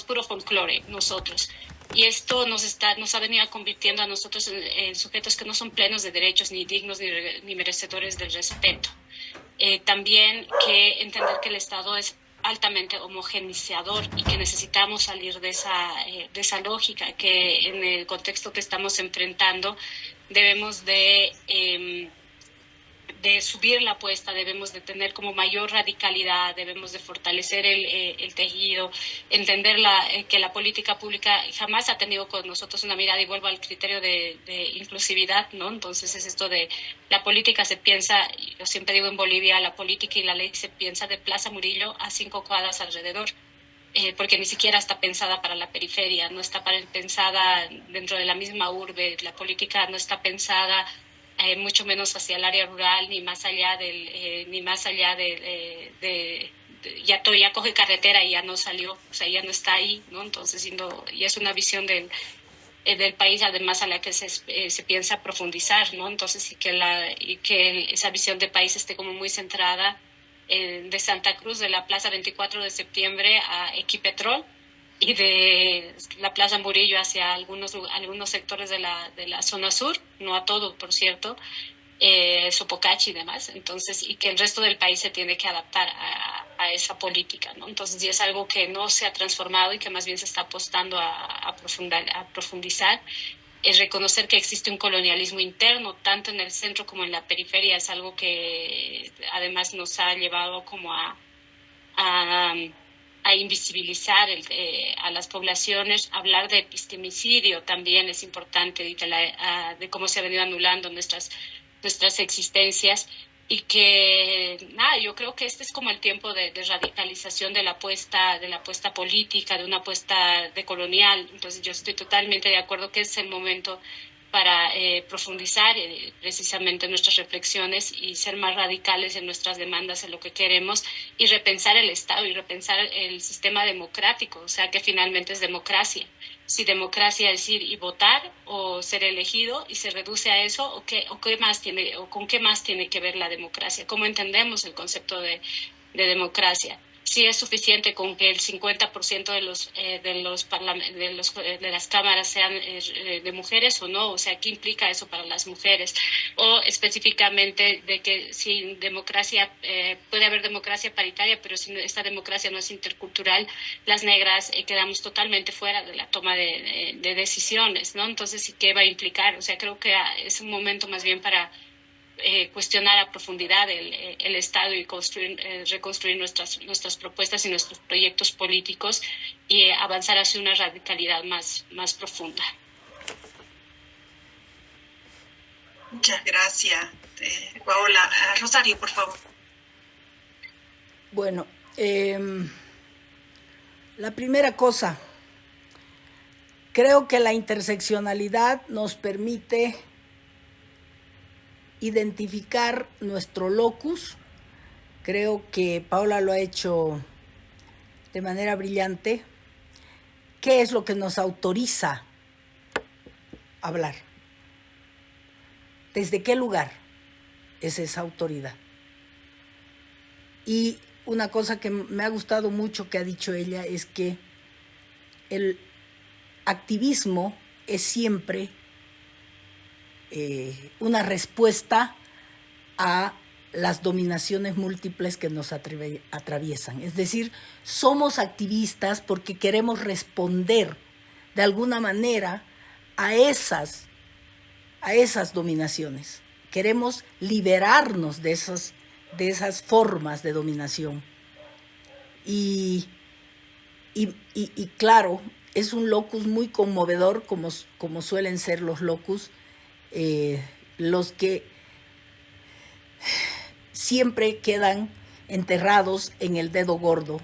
Speaker 4: puro folclore nosotros. Y esto nos ha venido convirtiendo a nosotros en sujetos que no son plenos de derechos, ni dignos, ni merecedores del respeto. También que entender que el Estado es altamente homogeneizador y que necesitamos salir de esa lógica, que en el contexto que estamos enfrentando debemos de subir la apuesta, debemos de tener como mayor radicalidad, debemos de fortalecer el tejido, entender que la política pública jamás ha tenido con nosotros una mirada, y vuelvo al criterio de inclusividad, ¿no? Entonces es esto de la política se piensa, yo siempre digo en Bolivia, la política y la ley se piensa de Plaza Murillo a 5 cuadras alrededor. Porque ni siquiera está pensada para la periferia, no está pensada dentro de la misma urbe, la política no está pensada mucho menos hacia el área rural, ni más allá ya coge carretera y ya no salió, o sea, ya no está ahí, ¿no? Entonces, y es una visión del país, además, a la que se piensa profundizar, ¿no? Entonces, y que esa visión de país esté como muy centrada de Santa Cruz, de la Plaza 24 de septiembre a Equipetrol, y de la Plaza Murillo hacia algunos sectores de la zona sur, no a todo, por cierto, Sopocachi y demás. Entonces, y que el resto del país se tiene que adaptar a esa política, ¿no? Entonces, y es algo que no se ha transformado y que más bien se está apostando a profundizar. Es reconocer que existe un colonialismo interno, tanto en el centro como en la periferia. Es algo que además nos ha llevado como a invisibilizar a las poblaciones. Hablar de epistemicidio también es importante, de cómo se ha venido anulando nuestras existencias, y que yo creo que este es como el tiempo de radicalización de la apuesta política, de una apuesta decolonial. Entonces yo estoy totalmente de acuerdo que es el momento para profundizar precisamente nuestras reflexiones y ser más radicales en nuestras demandas, en lo que queremos, y repensar el Estado y repensar el sistema democrático, o sea, que finalmente es democracia. Si democracia es ir y votar o ser elegido y se reduce a eso, o con qué más tiene que ver la democracia, cómo entendemos el concepto de democracia. Si es suficiente con que el 50% de las cámaras sean de mujeres o no, o sea, ¿qué implica eso para las mujeres? O específicamente de que sin democracia, puede haber democracia paritaria, pero si esta democracia no es intercultural, las negras quedamos totalmente fuera de la toma de decisiones, ¿no? Entonces, ¿y qué va a implicar? O sea, creo que es un momento más bien para cuestionar a profundidad el Estado y reconstruir nuestras propuestas y nuestros proyectos políticos, y avanzar hacia una radicalidad más profunda.
Speaker 2: Muchas gracias, Paola. Rosario, por favor.
Speaker 3: Bueno, la primera cosa, creo que la interseccionalidad nos permite identificar nuestro locus. Creo que Paola lo ha hecho de manera brillante. ¿Qué es lo que nos autoriza a hablar? ¿Desde qué lugar es esa autoridad? Y una cosa que me ha gustado mucho que ha dicho ella es que el activismo es siempre una respuesta a las dominaciones múltiples que nos atraviesan. Es decir, somos activistas porque queremos responder de alguna manera a esas dominaciones. Queremos liberarnos de esas formas de dominación. Y claro, es un locus muy conmovedor, como suelen ser los locus, los que siempre quedan enterrados en el dedo gordo.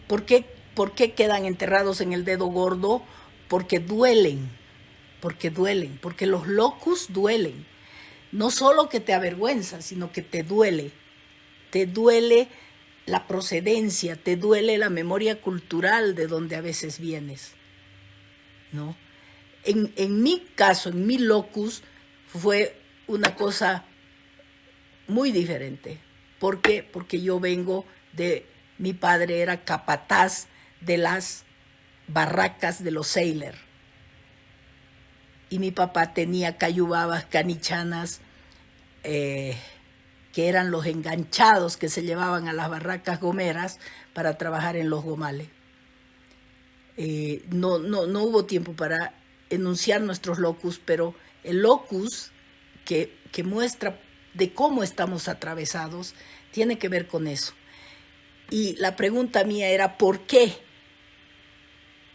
Speaker 3: ¿Por qué quedan enterrados en el dedo gordo? Porque duelen, porque los locus duelen. No solo que te avergüenza, sino que te duele. Te duele la procedencia, te duele la memoria cultural de donde a veces vienes, ¿no? En mi caso, en mi locus, fue una cosa muy diferente. ¿Por qué? Porque yo vengo mi padre era capataz de las barracas de los sailors. Y mi papá tenía cayubabas, canichanas, que eran los enganchados que se llevaban a las barracas gomeras para trabajar en los gomales. No hubo tiempo para enunciar nuestros locus, pero el locus que muestra de cómo estamos atravesados tiene que ver con eso. Y la pregunta mía era, ¿por qué?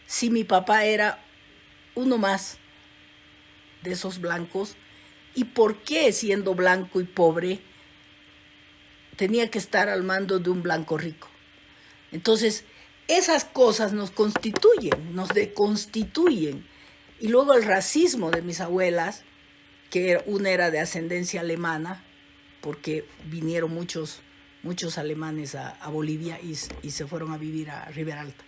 Speaker 3: Si mi papá era uno más de esos blancos, ¿y por qué, siendo blanco y pobre, tenía que estar al mando de un blanco rico? Entonces, esas cosas nos constituyen, nos deconstituyen. Y luego el racismo de mis abuelas, que una era de ascendencia alemana, porque vinieron muchos alemanes a Bolivia y se fueron a vivir a Ribera Alta.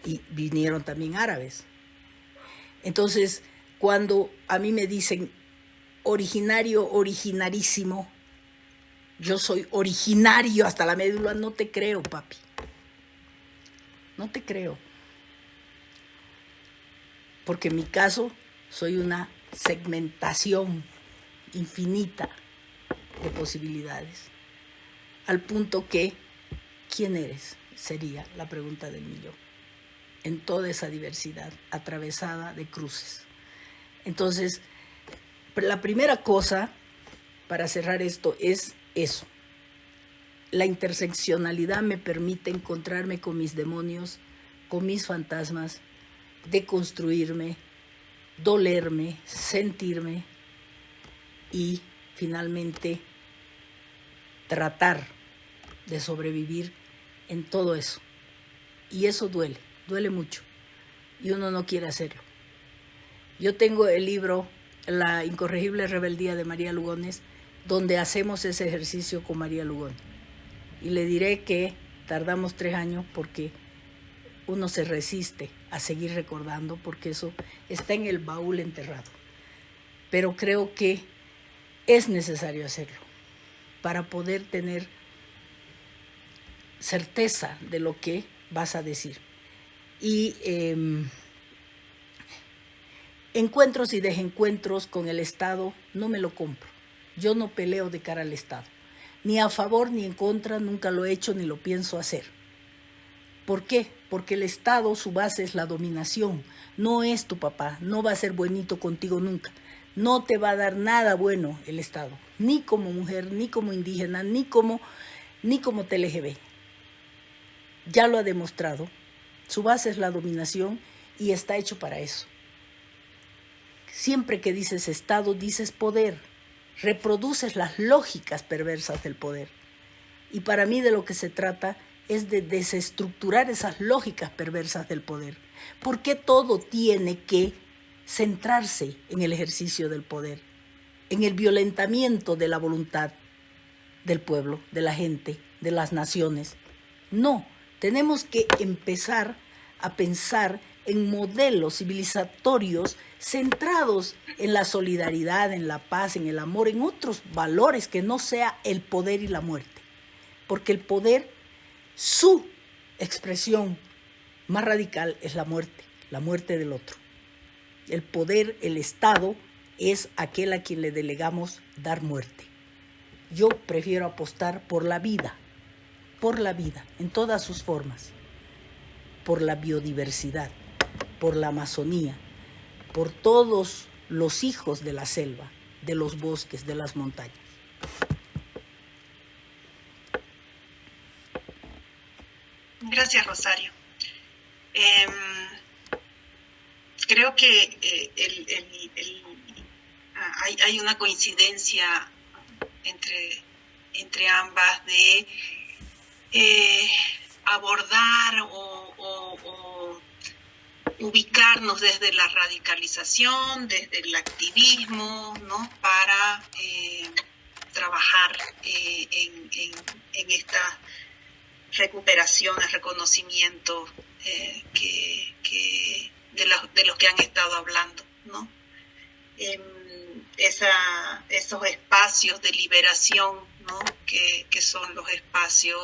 Speaker 3: Y vinieron también árabes. Entonces, cuando a mí me dicen originario, originarísimo, yo soy originario hasta la médula, no te creo, papi. No te creo. Porque en mi caso soy una segmentación infinita de posibilidades. Al punto que, ¿quién eres? Sería la pregunta del millón. En toda esa diversidad atravesada de cruces. Entonces, la primera cosa para cerrar esto es eso. La interseccionalidad me permite encontrarme con mis demonios, con mis fantasmas, deconstruirme, dolerme, sentirme y finalmente tratar de sobrevivir en todo eso. Y eso duele mucho. Y uno no quiere hacerlo. Yo tengo el libro La incorregible rebeldía de María Lugones, donde hacemos ese ejercicio con María Lugones. Y le diré que tardamos 3 años porque uno se resiste a seguir recordando, porque eso está en el baúl enterrado. Pero creo que es necesario hacerlo para poder tener certeza de lo que vas a decir. Y encuentros y desencuentros con el Estado no me lo compro. Yo no peleo de cara al Estado. Ni a favor ni en contra, nunca lo he hecho ni lo pienso hacer. ¿Por qué? Porque el Estado, su base es la dominación. No es tu papá, no va a ser buenito contigo nunca. No te va a dar nada bueno el Estado, ni como mujer, ni como indígena, ni como TLGB. Ya lo ha demostrado. Su base es la dominación y está hecho para eso. Siempre que dices Estado, dices poder. Reproduces las lógicas perversas del poder. Y para mí de lo que se trata es de desestructurar esas lógicas perversas del poder. ¿Por qué todo tiene que centrarse en el ejercicio del poder? En el violentamiento de la voluntad del pueblo, de la gente, de las naciones. No, tenemos que empezar a pensar en modelos civilizatorios centrados en la solidaridad, en la paz, en el amor, en otros valores que no sea el poder y la muerte. Porque el poder, su expresión más radical es la muerte del otro. El poder, el Estado, es aquel a quien le delegamos dar muerte. Yo prefiero apostar por la vida, en todas sus formas, por la biodiversidad, por la Amazonía, por todos los hijos de la selva, de los bosques, de las montañas.
Speaker 2: Gracias, Rosario. Creo que hay una coincidencia entre ambas de abordar o ubicarnos desde la radicalización, desde el activismo, ¿no? Para trabajar en esta recuperaciones, reconocimientos de los que han estado hablando, ¿no? Esos espacios de liberación, ¿no? que son los espacios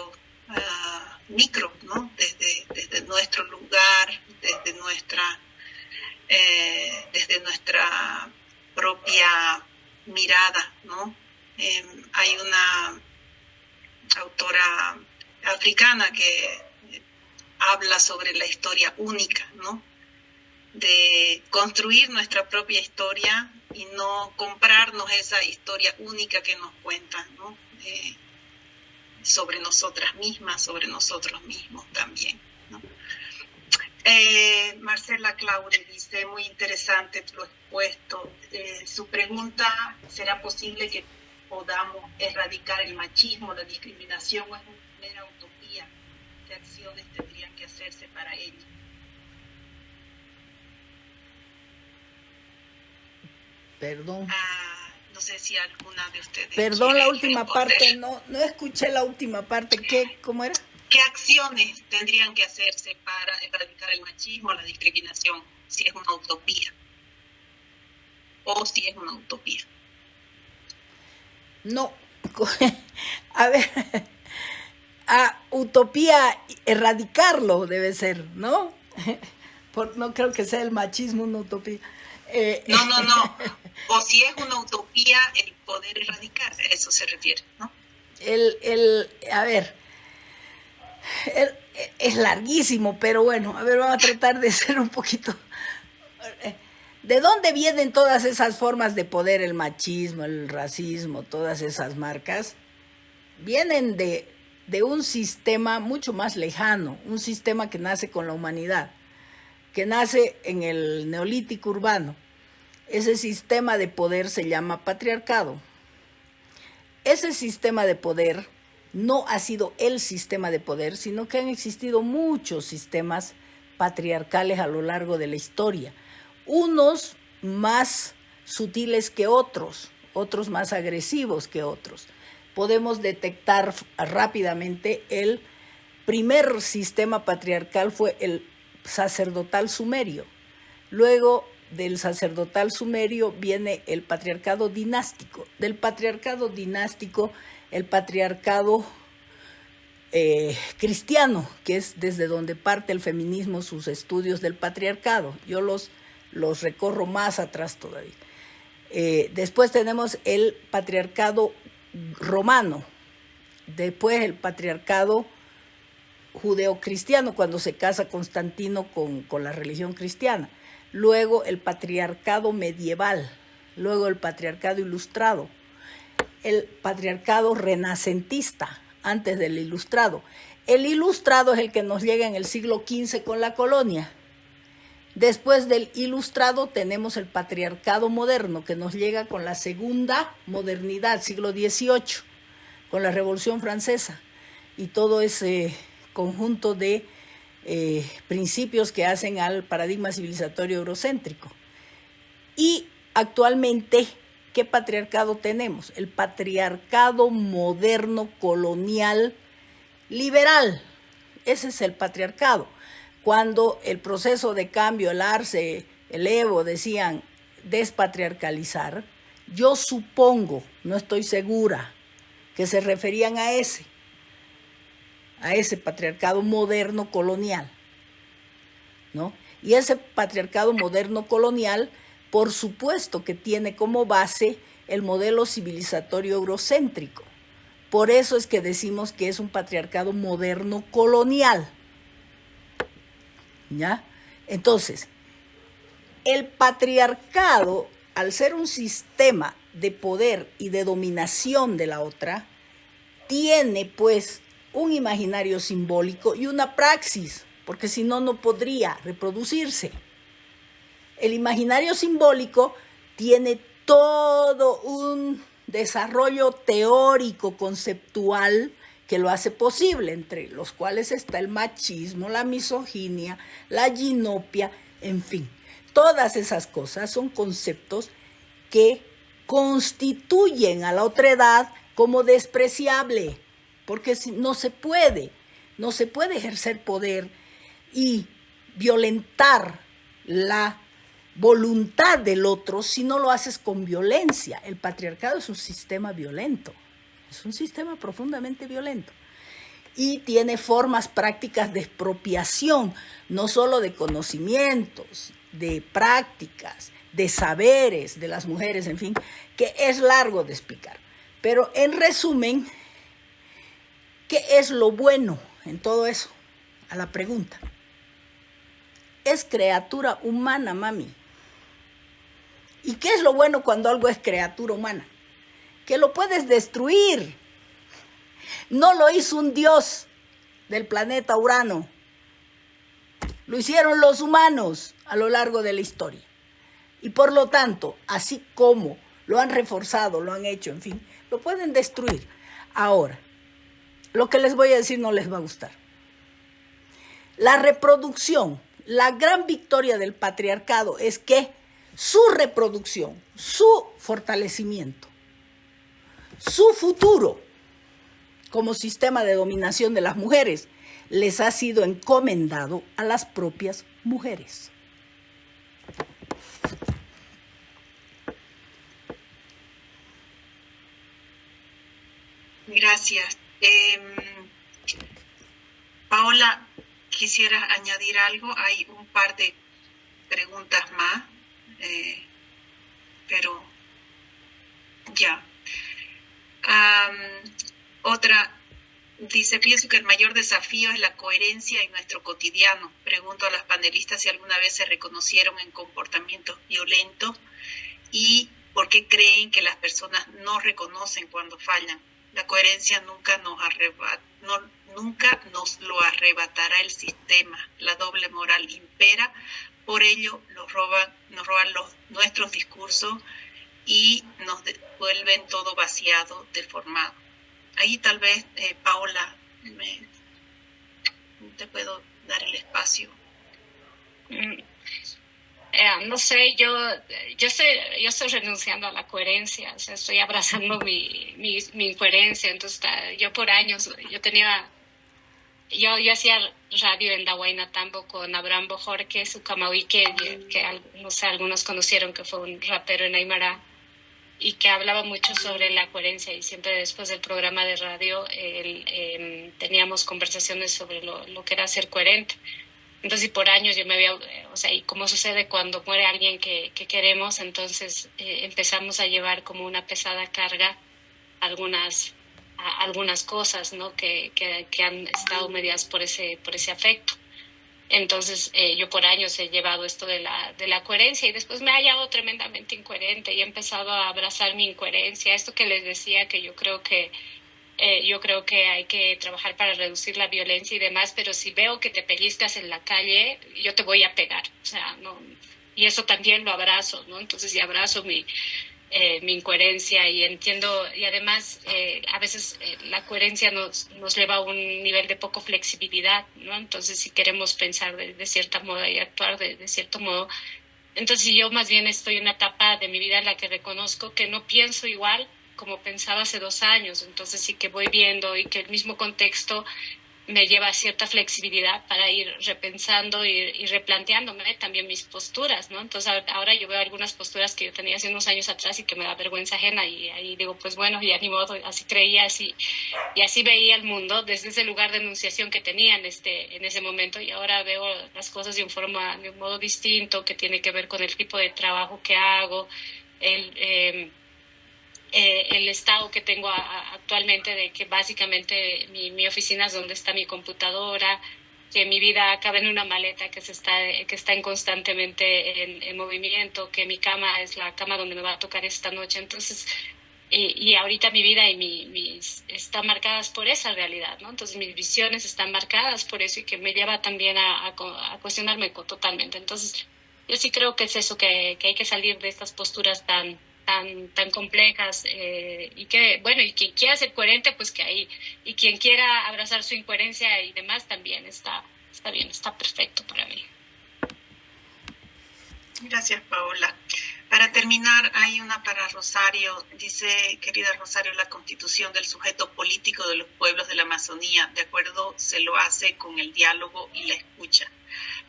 Speaker 2: micro, ¿no? Desde nuestro lugar, desde nuestra propia mirada, ¿no? Hay una autora africana que habla sobre la historia única, ¿no? De construir nuestra propia historia y no comprarnos esa historia única que nos cuentan, ¿no? Sobre nosotras mismas, sobre nosotros mismos también, ¿no? Marcela Claure dice, muy interesante tu expuesto. Su pregunta, ¿será posible que podamos erradicar el machismo, la discriminación, o es una mera utopía? ¿Qué acciones tendrían que hacerse para ello?
Speaker 3: Perdón.
Speaker 2: No sé si alguna de ustedes...
Speaker 3: Perdón, la última parte, no escuché la última parte. ¿Cómo era?
Speaker 2: ¿Qué acciones tendrían que hacerse para erradicar el machismo, la discriminación, si es una utopía? O si es una utopía.
Speaker 3: No, a ver, utopía, erradicarlo debe ser, ¿no? No creo que sea el machismo una utopía.
Speaker 2: No. O si es una utopía el poder erradicar, a eso se refiere, ¿no?
Speaker 3: A ver, es larguísimo, pero bueno, a ver, vamos a tratar de ser un poquito... ¿De dónde vienen todas esas formas de poder, el machismo, el racismo, todas esas marcas? Vienen de un sistema mucho más lejano, un sistema que nace con la humanidad, que nace en el neolítico urbano. Ese sistema de poder se llama patriarcado. Ese sistema de poder no ha sido el sistema de poder, sino que han existido muchos sistemas patriarcales a lo largo de la historia. Unos más sutiles que otros más agresivos que otros. Podemos detectar rápidamente el primer sistema patriarcal fue el sacerdotal sumerio. Luego del sacerdotal sumerio viene el patriarcado dinástico. Del patriarcado dinástico, el patriarcado cristiano, que es desde donde parte el feminismo, sus estudios del patriarcado. Yo los recorro más atrás todavía. Después tenemos el patriarcado romano, después el patriarcado judeocristiano, cuando se casa Constantino con la religión cristiana, luego el patriarcado medieval, luego el patriarcado ilustrado, el patriarcado renacentista, antes del ilustrado. El ilustrado es el que nos llega en el siglo XV con la colonia. Después del ilustrado tenemos el patriarcado moderno, que nos llega con la segunda modernidad, siglo XVIII, con la Revolución Francesa y todo ese conjunto de principios que hacen al paradigma civilizatorio eurocéntrico. Y actualmente, ¿qué patriarcado tenemos? El patriarcado moderno, colonial, liberal. Ese es el patriarcado. Cuando el proceso de cambio, el Arce, el Evo decían despatriarcalizar, yo supongo, no estoy segura, que se referían a ese patriarcado moderno colonial, ¿no? Y ese patriarcado moderno colonial, por supuesto que tiene como base el modelo civilizatorio eurocéntrico. Por eso es que decimos que es un patriarcado moderno colonial. ¿Ya? Entonces, el patriarcado, al ser un sistema de poder y de dominación de la otra, tiene pues un imaginario simbólico y una praxis, porque si no, no podría reproducirse. El imaginario simbólico tiene todo un desarrollo teórico, conceptual, que lo hace posible, entre los cuales está el machismo, la misoginia, la ginopia, en fin. Todas esas cosas son conceptos que constituyen a la otredad como despreciable, porque no se puede ejercer poder y violentar la voluntad del otro si no lo haces con violencia. El patriarcado es un sistema violento, es un sistema profundamente violento y tiene formas prácticas de expropiación, no solo de conocimientos, de prácticas, de saberes de las mujeres, en fin, que es largo de explicar. Pero en resumen, ¿qué es lo bueno en todo eso? A la pregunta. Es criatura humana, mami. ¿Y qué es lo bueno cuando algo es criatura humana? Que lo puedes destruir. No lo hizo un dios del planeta Urano. Lo hicieron los humanos a lo largo de la historia. Y por lo tanto, así como lo han reforzado, lo han hecho, en fin, lo pueden destruir. Ahora, lo que les voy a decir no les va a gustar. La reproducción, la gran victoria del patriarcado es que su reproducción, su fortalecimiento, su futuro como sistema de dominación de las mujeres les ha sido encomendado a las propias mujeres.
Speaker 2: Gracias. Paola, ¿quisieras añadir algo? Hay un par de preguntas más, pero ya. Otra dice, pienso que el mayor desafío es la coherencia en nuestro cotidiano. Pregunto a las panelistas si alguna vez se reconocieron en comportamientos violentos y por qué creen que las personas no reconocen cuando fallan. La coherencia nunca nos lo arrebatará el sistema. La doble moral impera, por ello nos roban nuestros discursos y nos vuelven todo vaciado, deformado. Ahí tal vez, Paola, te puedo dar el espacio.
Speaker 4: No sé, yo estoy renunciando a la coherencia, o sea, estoy abrazando mi incoherencia. Entonces, yo por años, yo hacía radio en Dahuaynatambo con Abraham Bojorque, Sukamawike, que no sé, algunos conocieron, que fue un rapero en Aymara, y que hablaba mucho sobre la coherencia, y siempre después del programa de radio teníamos conversaciones sobre lo que era ser coherente. Entonces, y por años yo me había, y como sucede cuando muere alguien que queremos, entonces empezamos a llevar como una pesada carga algunas cosas, ¿no? que han estado mediadas por ese afecto. Entonces, yo por años he llevado esto de la coherencia, y después me he hallado tremendamente incoherente y he empezado a abrazar mi incoherencia. Esto que les decía, que yo creo que hay que trabajar para reducir la violencia y demás, pero si veo que te pellizcas en la calle, yo te voy a pegar, no, y eso también lo abrazo, ¿no? Entonces, y abrazo mi incoherencia, y entiendo, y además a veces la coherencia nos lleva a un nivel de poco flexibilidad, ¿no? Entonces, si queremos pensar de cierta modo y actuar de cierto modo, entonces yo más bien estoy en una etapa de mi vida en la que reconozco que no pienso igual como pensaba hace 2 años, entonces sí que voy viendo, y que el mismo contexto me lleva a cierta flexibilidad para ir repensando y replanteándome también mis posturas, ¿no? Entonces ahora yo veo algunas posturas que yo tenía hace unos años atrás y que me da vergüenza ajena, y ahí digo, pues bueno, ya ni modo, así creía, y así veía el mundo desde ese lugar de enunciación que tenía en ese momento, y ahora veo las cosas de un modo distinto, que tiene que ver con el tipo de trabajo que hago, el estado que tengo actualmente, de que básicamente mi oficina es donde está mi computadora, que mi vida cabe en una maleta que está constantemente en movimiento, que mi cama es la cama donde me va a tocar esta noche. Entonces, y ahorita mi vida y están marcadas por esa realidad, ¿no? Entonces mis visiones están marcadas por eso, y que me lleva también a cuestionarme totalmente. Entonces, yo sí creo que es eso, que hay que salir de estas posturas tan tan complejas, y que, bueno, y quien quiera ser coherente, pues que ahí, y quien quiera abrazar su incoherencia y demás también está bien, está perfecto para mí.
Speaker 2: Gracias, Paola. Para terminar, hay una para Rosario. Dice, querida Rosario, la constitución del sujeto político de los pueblos de la Amazonía, de acuerdo, se lo hace con el diálogo y la escucha.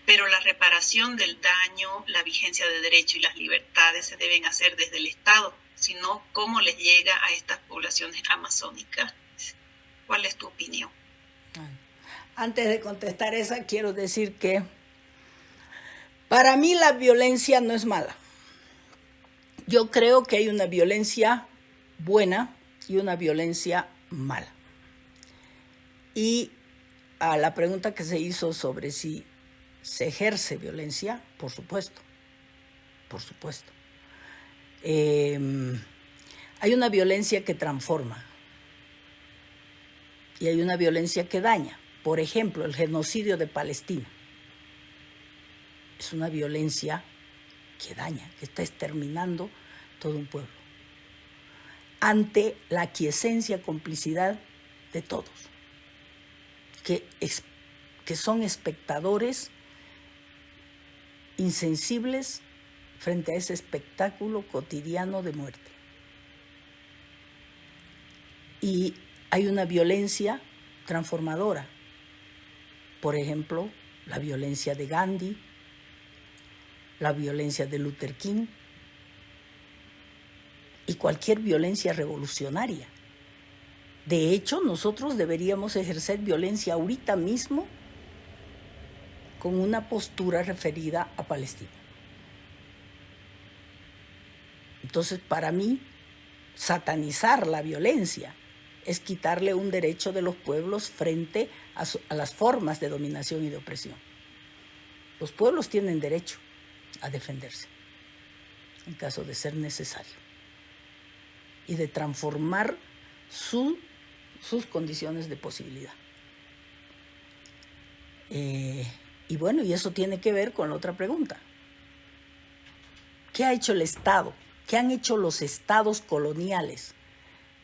Speaker 2: Pero la reparación del daño, la vigencia de derecho y las libertades se deben hacer desde el Estado, sino cómo les llega a estas poblaciones amazónicas. ¿Cuál es tu opinión?
Speaker 3: Antes de contestar esa, quiero decir que para mí la violencia no es mala. Yo creo que hay una violencia buena y una violencia mala. Y a la pregunta que se hizo sobre si se ejerce violencia, por supuesto, por supuesto. Hay una violencia que transforma y hay una violencia que daña. Por ejemplo, el genocidio de Palestina es una violencia que daña, que está exterminando todo un pueblo, ante la aquiescencia, complicidad de todos, que son espectadores insensibles frente a ese espectáculo cotidiano de muerte. Y hay una violencia transformadora, por ejemplo, la violencia de Gandhi, la violencia de Luther King y cualquier violencia revolucionaria. De hecho, nosotros deberíamos ejercer violencia ahorita mismo con una postura referida a Palestina. Entonces, para mí, satanizar la violencia es quitarle un derecho de los pueblos frente a las formas de dominación y de opresión. Los pueblos tienen derecho a defenderse en caso de ser necesario y de transformar sus condiciones de posibilidad. Y bueno, y eso tiene que ver con la otra pregunta. ¿Qué ha hecho el Estado? ¿Qué han hecho los estados coloniales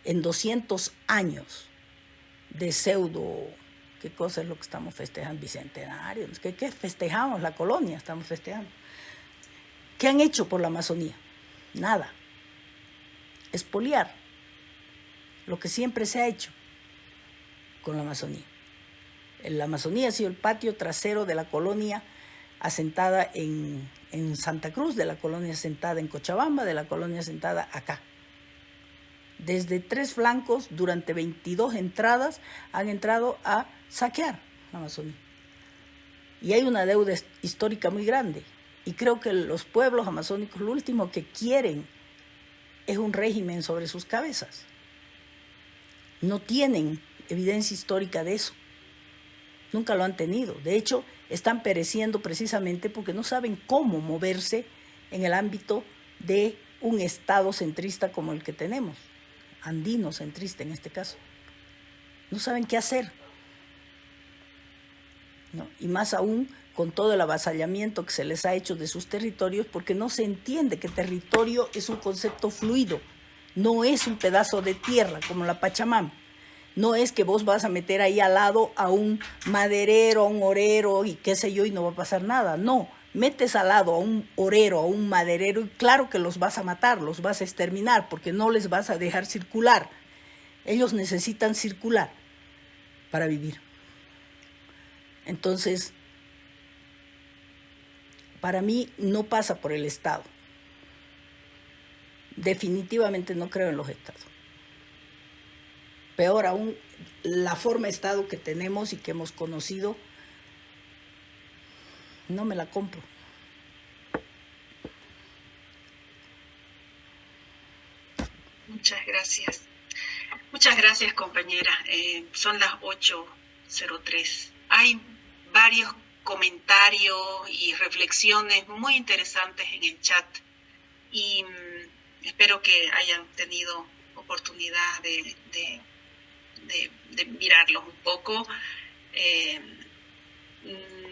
Speaker 3: en 200 años de pseudo? ¿Qué cosa es lo que estamos festejando? Bicentenario. ¿Qué festejamos? La colonia estamos festejando. ¿Qué han hecho por la Amazonía? Nada. Expoliar lo que siempre se ha hecho con la Amazonía. La Amazonía ha sido el patio trasero de la colonia asentada en Santa Cruz, de la colonia asentada en Cochabamba, de la colonia asentada acá. Desde 3 flancos, durante 22 entradas, han entrado a saquear la Amazonía. Y hay una deuda histórica muy grande. Y creo que los pueblos amazónicos lo último que quieren es un régimen sobre sus cabezas. No tienen evidencia histórica de eso. Nunca lo han tenido. De hecho, están pereciendo precisamente porque no saben cómo moverse en el ámbito de un Estado centrista como el que tenemos, andino centrista en este caso. No saben qué hacer, ¿no? Y más aún con todo el avasallamiento que se les ha hecho de sus territorios, porque no se entiende que territorio es un concepto fluido, no es un pedazo de tierra como la Pachamama. No es que vos vas a meter ahí al lado a un maderero, a un orero y qué sé yo, y no va a pasar nada. No, metes al lado a un orero, a un maderero, y claro que los vas a matar, los vas a exterminar, porque no les vas a dejar circular. Ellos necesitan circular para vivir. Entonces, para mí no pasa por el Estado. Definitivamente no creo en los Estados. Peor aún, la forma de Estado que tenemos y que hemos conocido, no me la compro.
Speaker 2: Muchas gracias. Muchas gracias, compañera. Son las 8:03. Hay varios comentarios y reflexiones muy interesantes en el chat y espero que hayan tenido oportunidad de mirarlos un poco.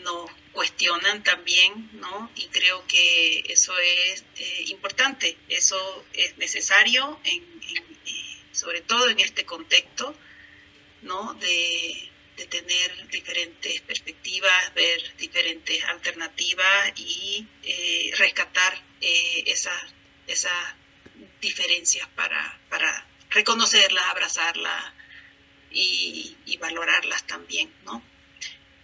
Speaker 2: nos cuestionan también, ¿no? Y creo que eso es importante, eso es necesario, sobre todo en este contexto, ¿no? De tener diferentes perspectivas, ver diferentes alternativas y rescatar esas diferencias para reconocerlas, abrazarlas y valorarlas también, ¿no?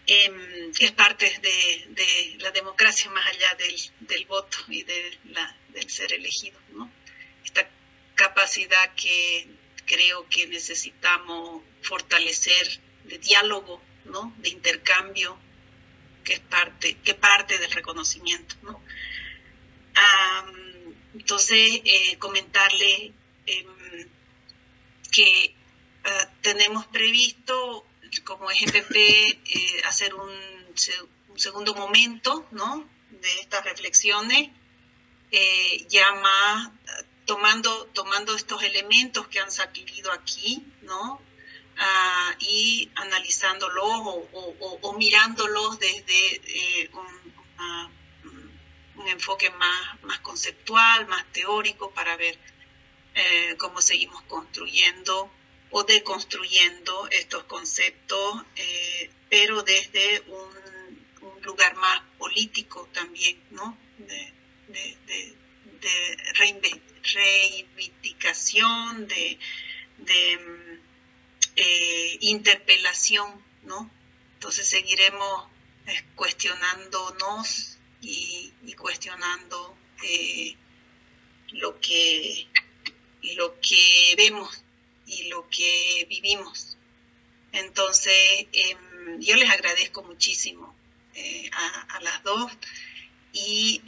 Speaker 2: Que es parte de la democracia más allá del voto y del ser elegido, ¿no? Esta capacidad que creo que necesitamos fortalecer de diálogo, ¿no? De intercambio, que parte del reconocimiento, ¿no? Entonces, comentarle que tenemos previsto como EGPP hacer un segundo momento, ¿no? De estas reflexiones, ya más tomando estos elementos que han salido aquí, ¿no? Y analizándolos o mirándolos desde un enfoque más conceptual, más teórico, para ver cómo seguimos construyendo o deconstruyendo estos conceptos, pero desde un lugar más político también, ¿no? De reivindicación, de interpelación, ¿no? Entonces seguiremos cuestionándonos y cuestionando lo que vemos y lo que vivimos. Entonces, yo les agradezco muchísimo a las dos y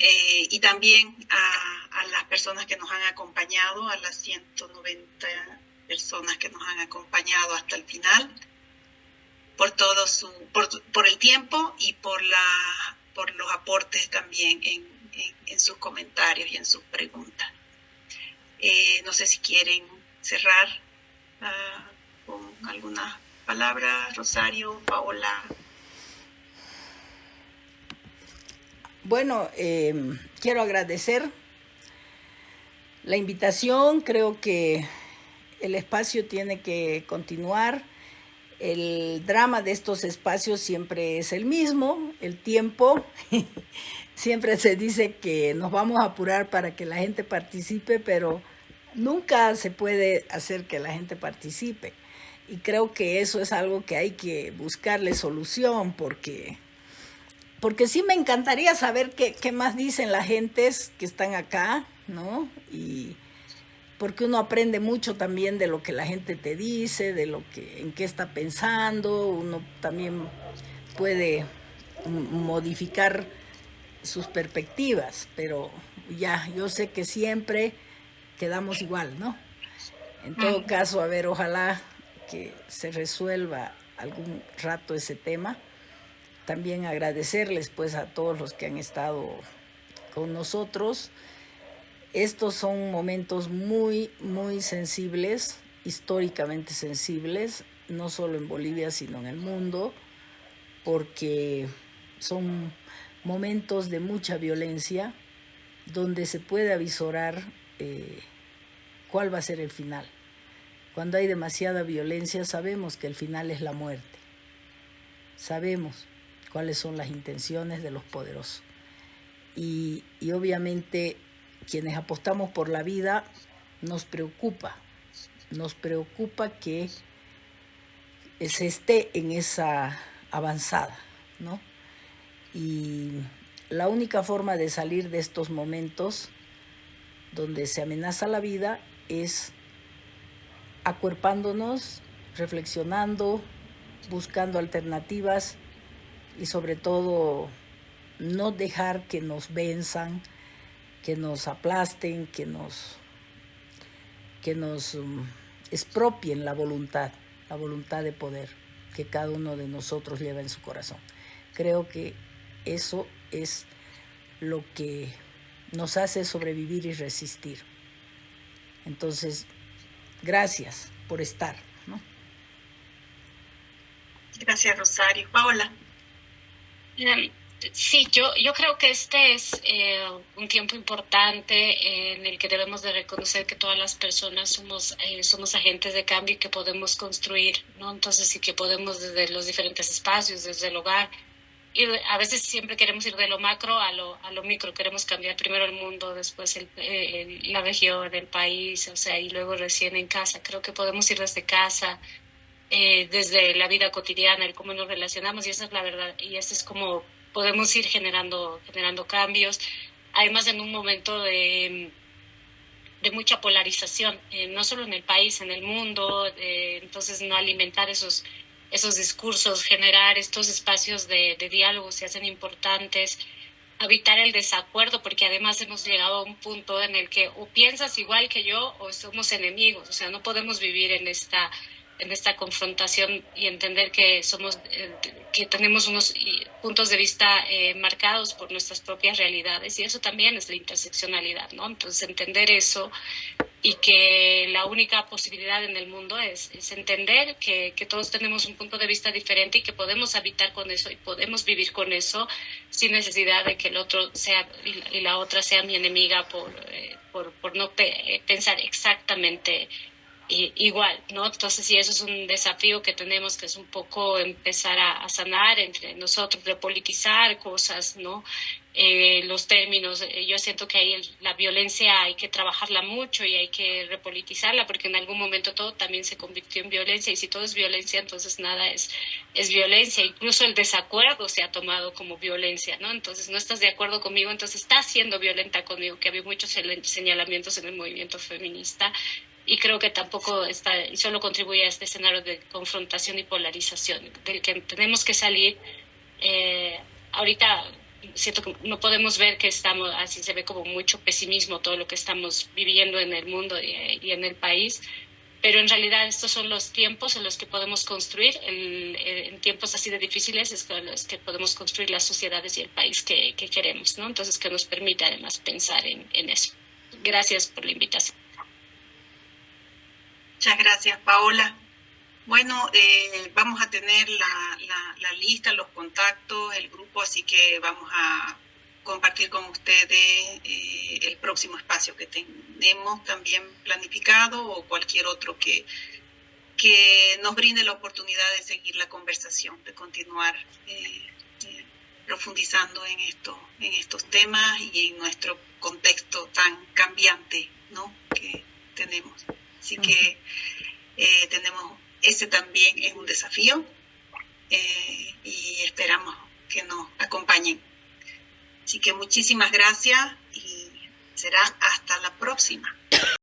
Speaker 2: también a las personas que nos han acompañado, a las 190 personas que nos han acompañado hasta el final, por el tiempo y por los aportes también en sus comentarios y en sus preguntas. No sé si quieren cerrar con algunas palabras, Rosario, Paola.
Speaker 3: Bueno, quiero agradecer la invitación. Creo que el espacio tiene que continuar. El drama de estos espacios siempre es el mismo, el tiempo. Siempre se dice que nos vamos a apurar para que la gente participe, pero nunca se puede hacer que la gente participe. Y creo que eso es algo que hay que buscarle solución, porque sí me encantaría saber qué más dicen las gentes que están acá, ¿no? Y porque uno aprende mucho también de lo que la gente te dice, en qué está pensando. Uno también puede modificar sus perspectivas, pero ya, yo sé que siempre quedamos igual, ¿no? En todo caso, a ver, ojalá que se resuelva algún rato ese tema. También agradecerles pues a todos los que han estado con nosotros. Estos son momentos muy, muy sensibles, históricamente sensibles, no solo en Bolivia, sino en el mundo, porque son momentos de mucha violencia, donde se puede avisorar cuál va a ser el final. Cuando hay demasiada violencia, sabemos que el final es la muerte. Sabemos cuáles son las intenciones de los poderosos. Y obviamente quienes apostamos por la vida nos preocupa que se esté en esa avanzada, ¿no? Y la única forma de salir de estos momentos donde se amenaza la vida es acuerpándonos, reflexionando, buscando alternativas y sobre todo no dejar que nos venzan, que nos aplasten, que nos expropien la voluntad de poder que cada uno de nosotros lleva en su corazón. Creo que eso es lo que nos hace sobrevivir y resistir. Entonces, gracias por estar, ¿no?
Speaker 2: Gracias, Rosario. Paola.
Speaker 4: Sí, yo creo que este es un tiempo importante en el que debemos de reconocer que todas las personas somos agentes de cambio y que podemos construir, ¿no? Entonces, sí que podemos desde los diferentes espacios, desde el hogar, y a veces siempre queremos ir de lo macro a lo micro, queremos cambiar primero el mundo, después la región, el país, o sea, y luego recién en casa. Creo que podemos ir desde casa, desde la vida cotidiana, el cómo nos relacionamos, y esa es la verdad, y eso es como podemos ir generando cambios, además en un momento de mucha polarización, no solo en el país, en el mundo, entonces no alimentar esos discursos, generar estos espacios de diálogo se hacen importantes, evitar el desacuerdo, porque además hemos llegado a un punto en el que o piensas igual que yo o somos enemigos, o sea, no podemos vivir en esta confrontación y entender que que tenemos unos puntos de vista marcados por nuestras propias realidades, y eso también es la interseccionalidad, ¿no? Entonces entender eso, y que la única posibilidad en el mundo es entender que todos tenemos un punto de vista diferente y que podemos habitar con eso y podemos vivir con eso sin necesidad de que el otro sea y la otra sea mi enemiga por no pensar exactamente igual, ¿no? Entonces, sí, eso es un desafío que tenemos, que es un poco empezar a sanar entre nosotros, repolitizar cosas, ¿no? Los términos, yo siento que ahí la violencia hay que trabajarla mucho y hay que repolitizarla, porque en algún momento todo también se convirtió en violencia, y si todo es violencia, entonces nada es violencia. Incluso el desacuerdo se ha tomado como violencia, ¿no? Entonces, no estás de acuerdo conmigo, entonces estás siendo violenta conmigo, que había muchos señalamientos en el movimiento feminista, y creo que tampoco y solo contribuye a este escenario de confrontación y polarización del que tenemos que salir. Ahorita siento que no podemos ver que estamos, así se ve como mucho pesimismo todo lo que estamos viviendo en el mundo y en el país, pero en realidad estos son los tiempos en los que podemos construir, en tiempos así de difíciles es con los que podemos construir las sociedades y el país que queremos, ¿no? Entonces, que nos permite además pensar en eso. Gracias por la invitación.
Speaker 2: Muchas gracias, Paola. Bueno, vamos a tener la lista, los contactos, el grupo, así que vamos a compartir con ustedes el próximo espacio que tenemos también planificado, o cualquier otro que nos brinde la oportunidad de seguir la conversación, de continuar profundizando en estos temas y en nuestro contexto tan cambiante, ¿no?, que tenemos. Así que ese también es un desafío, y esperamos que nos acompañen. Así que muchísimas gracias y será hasta la próxima.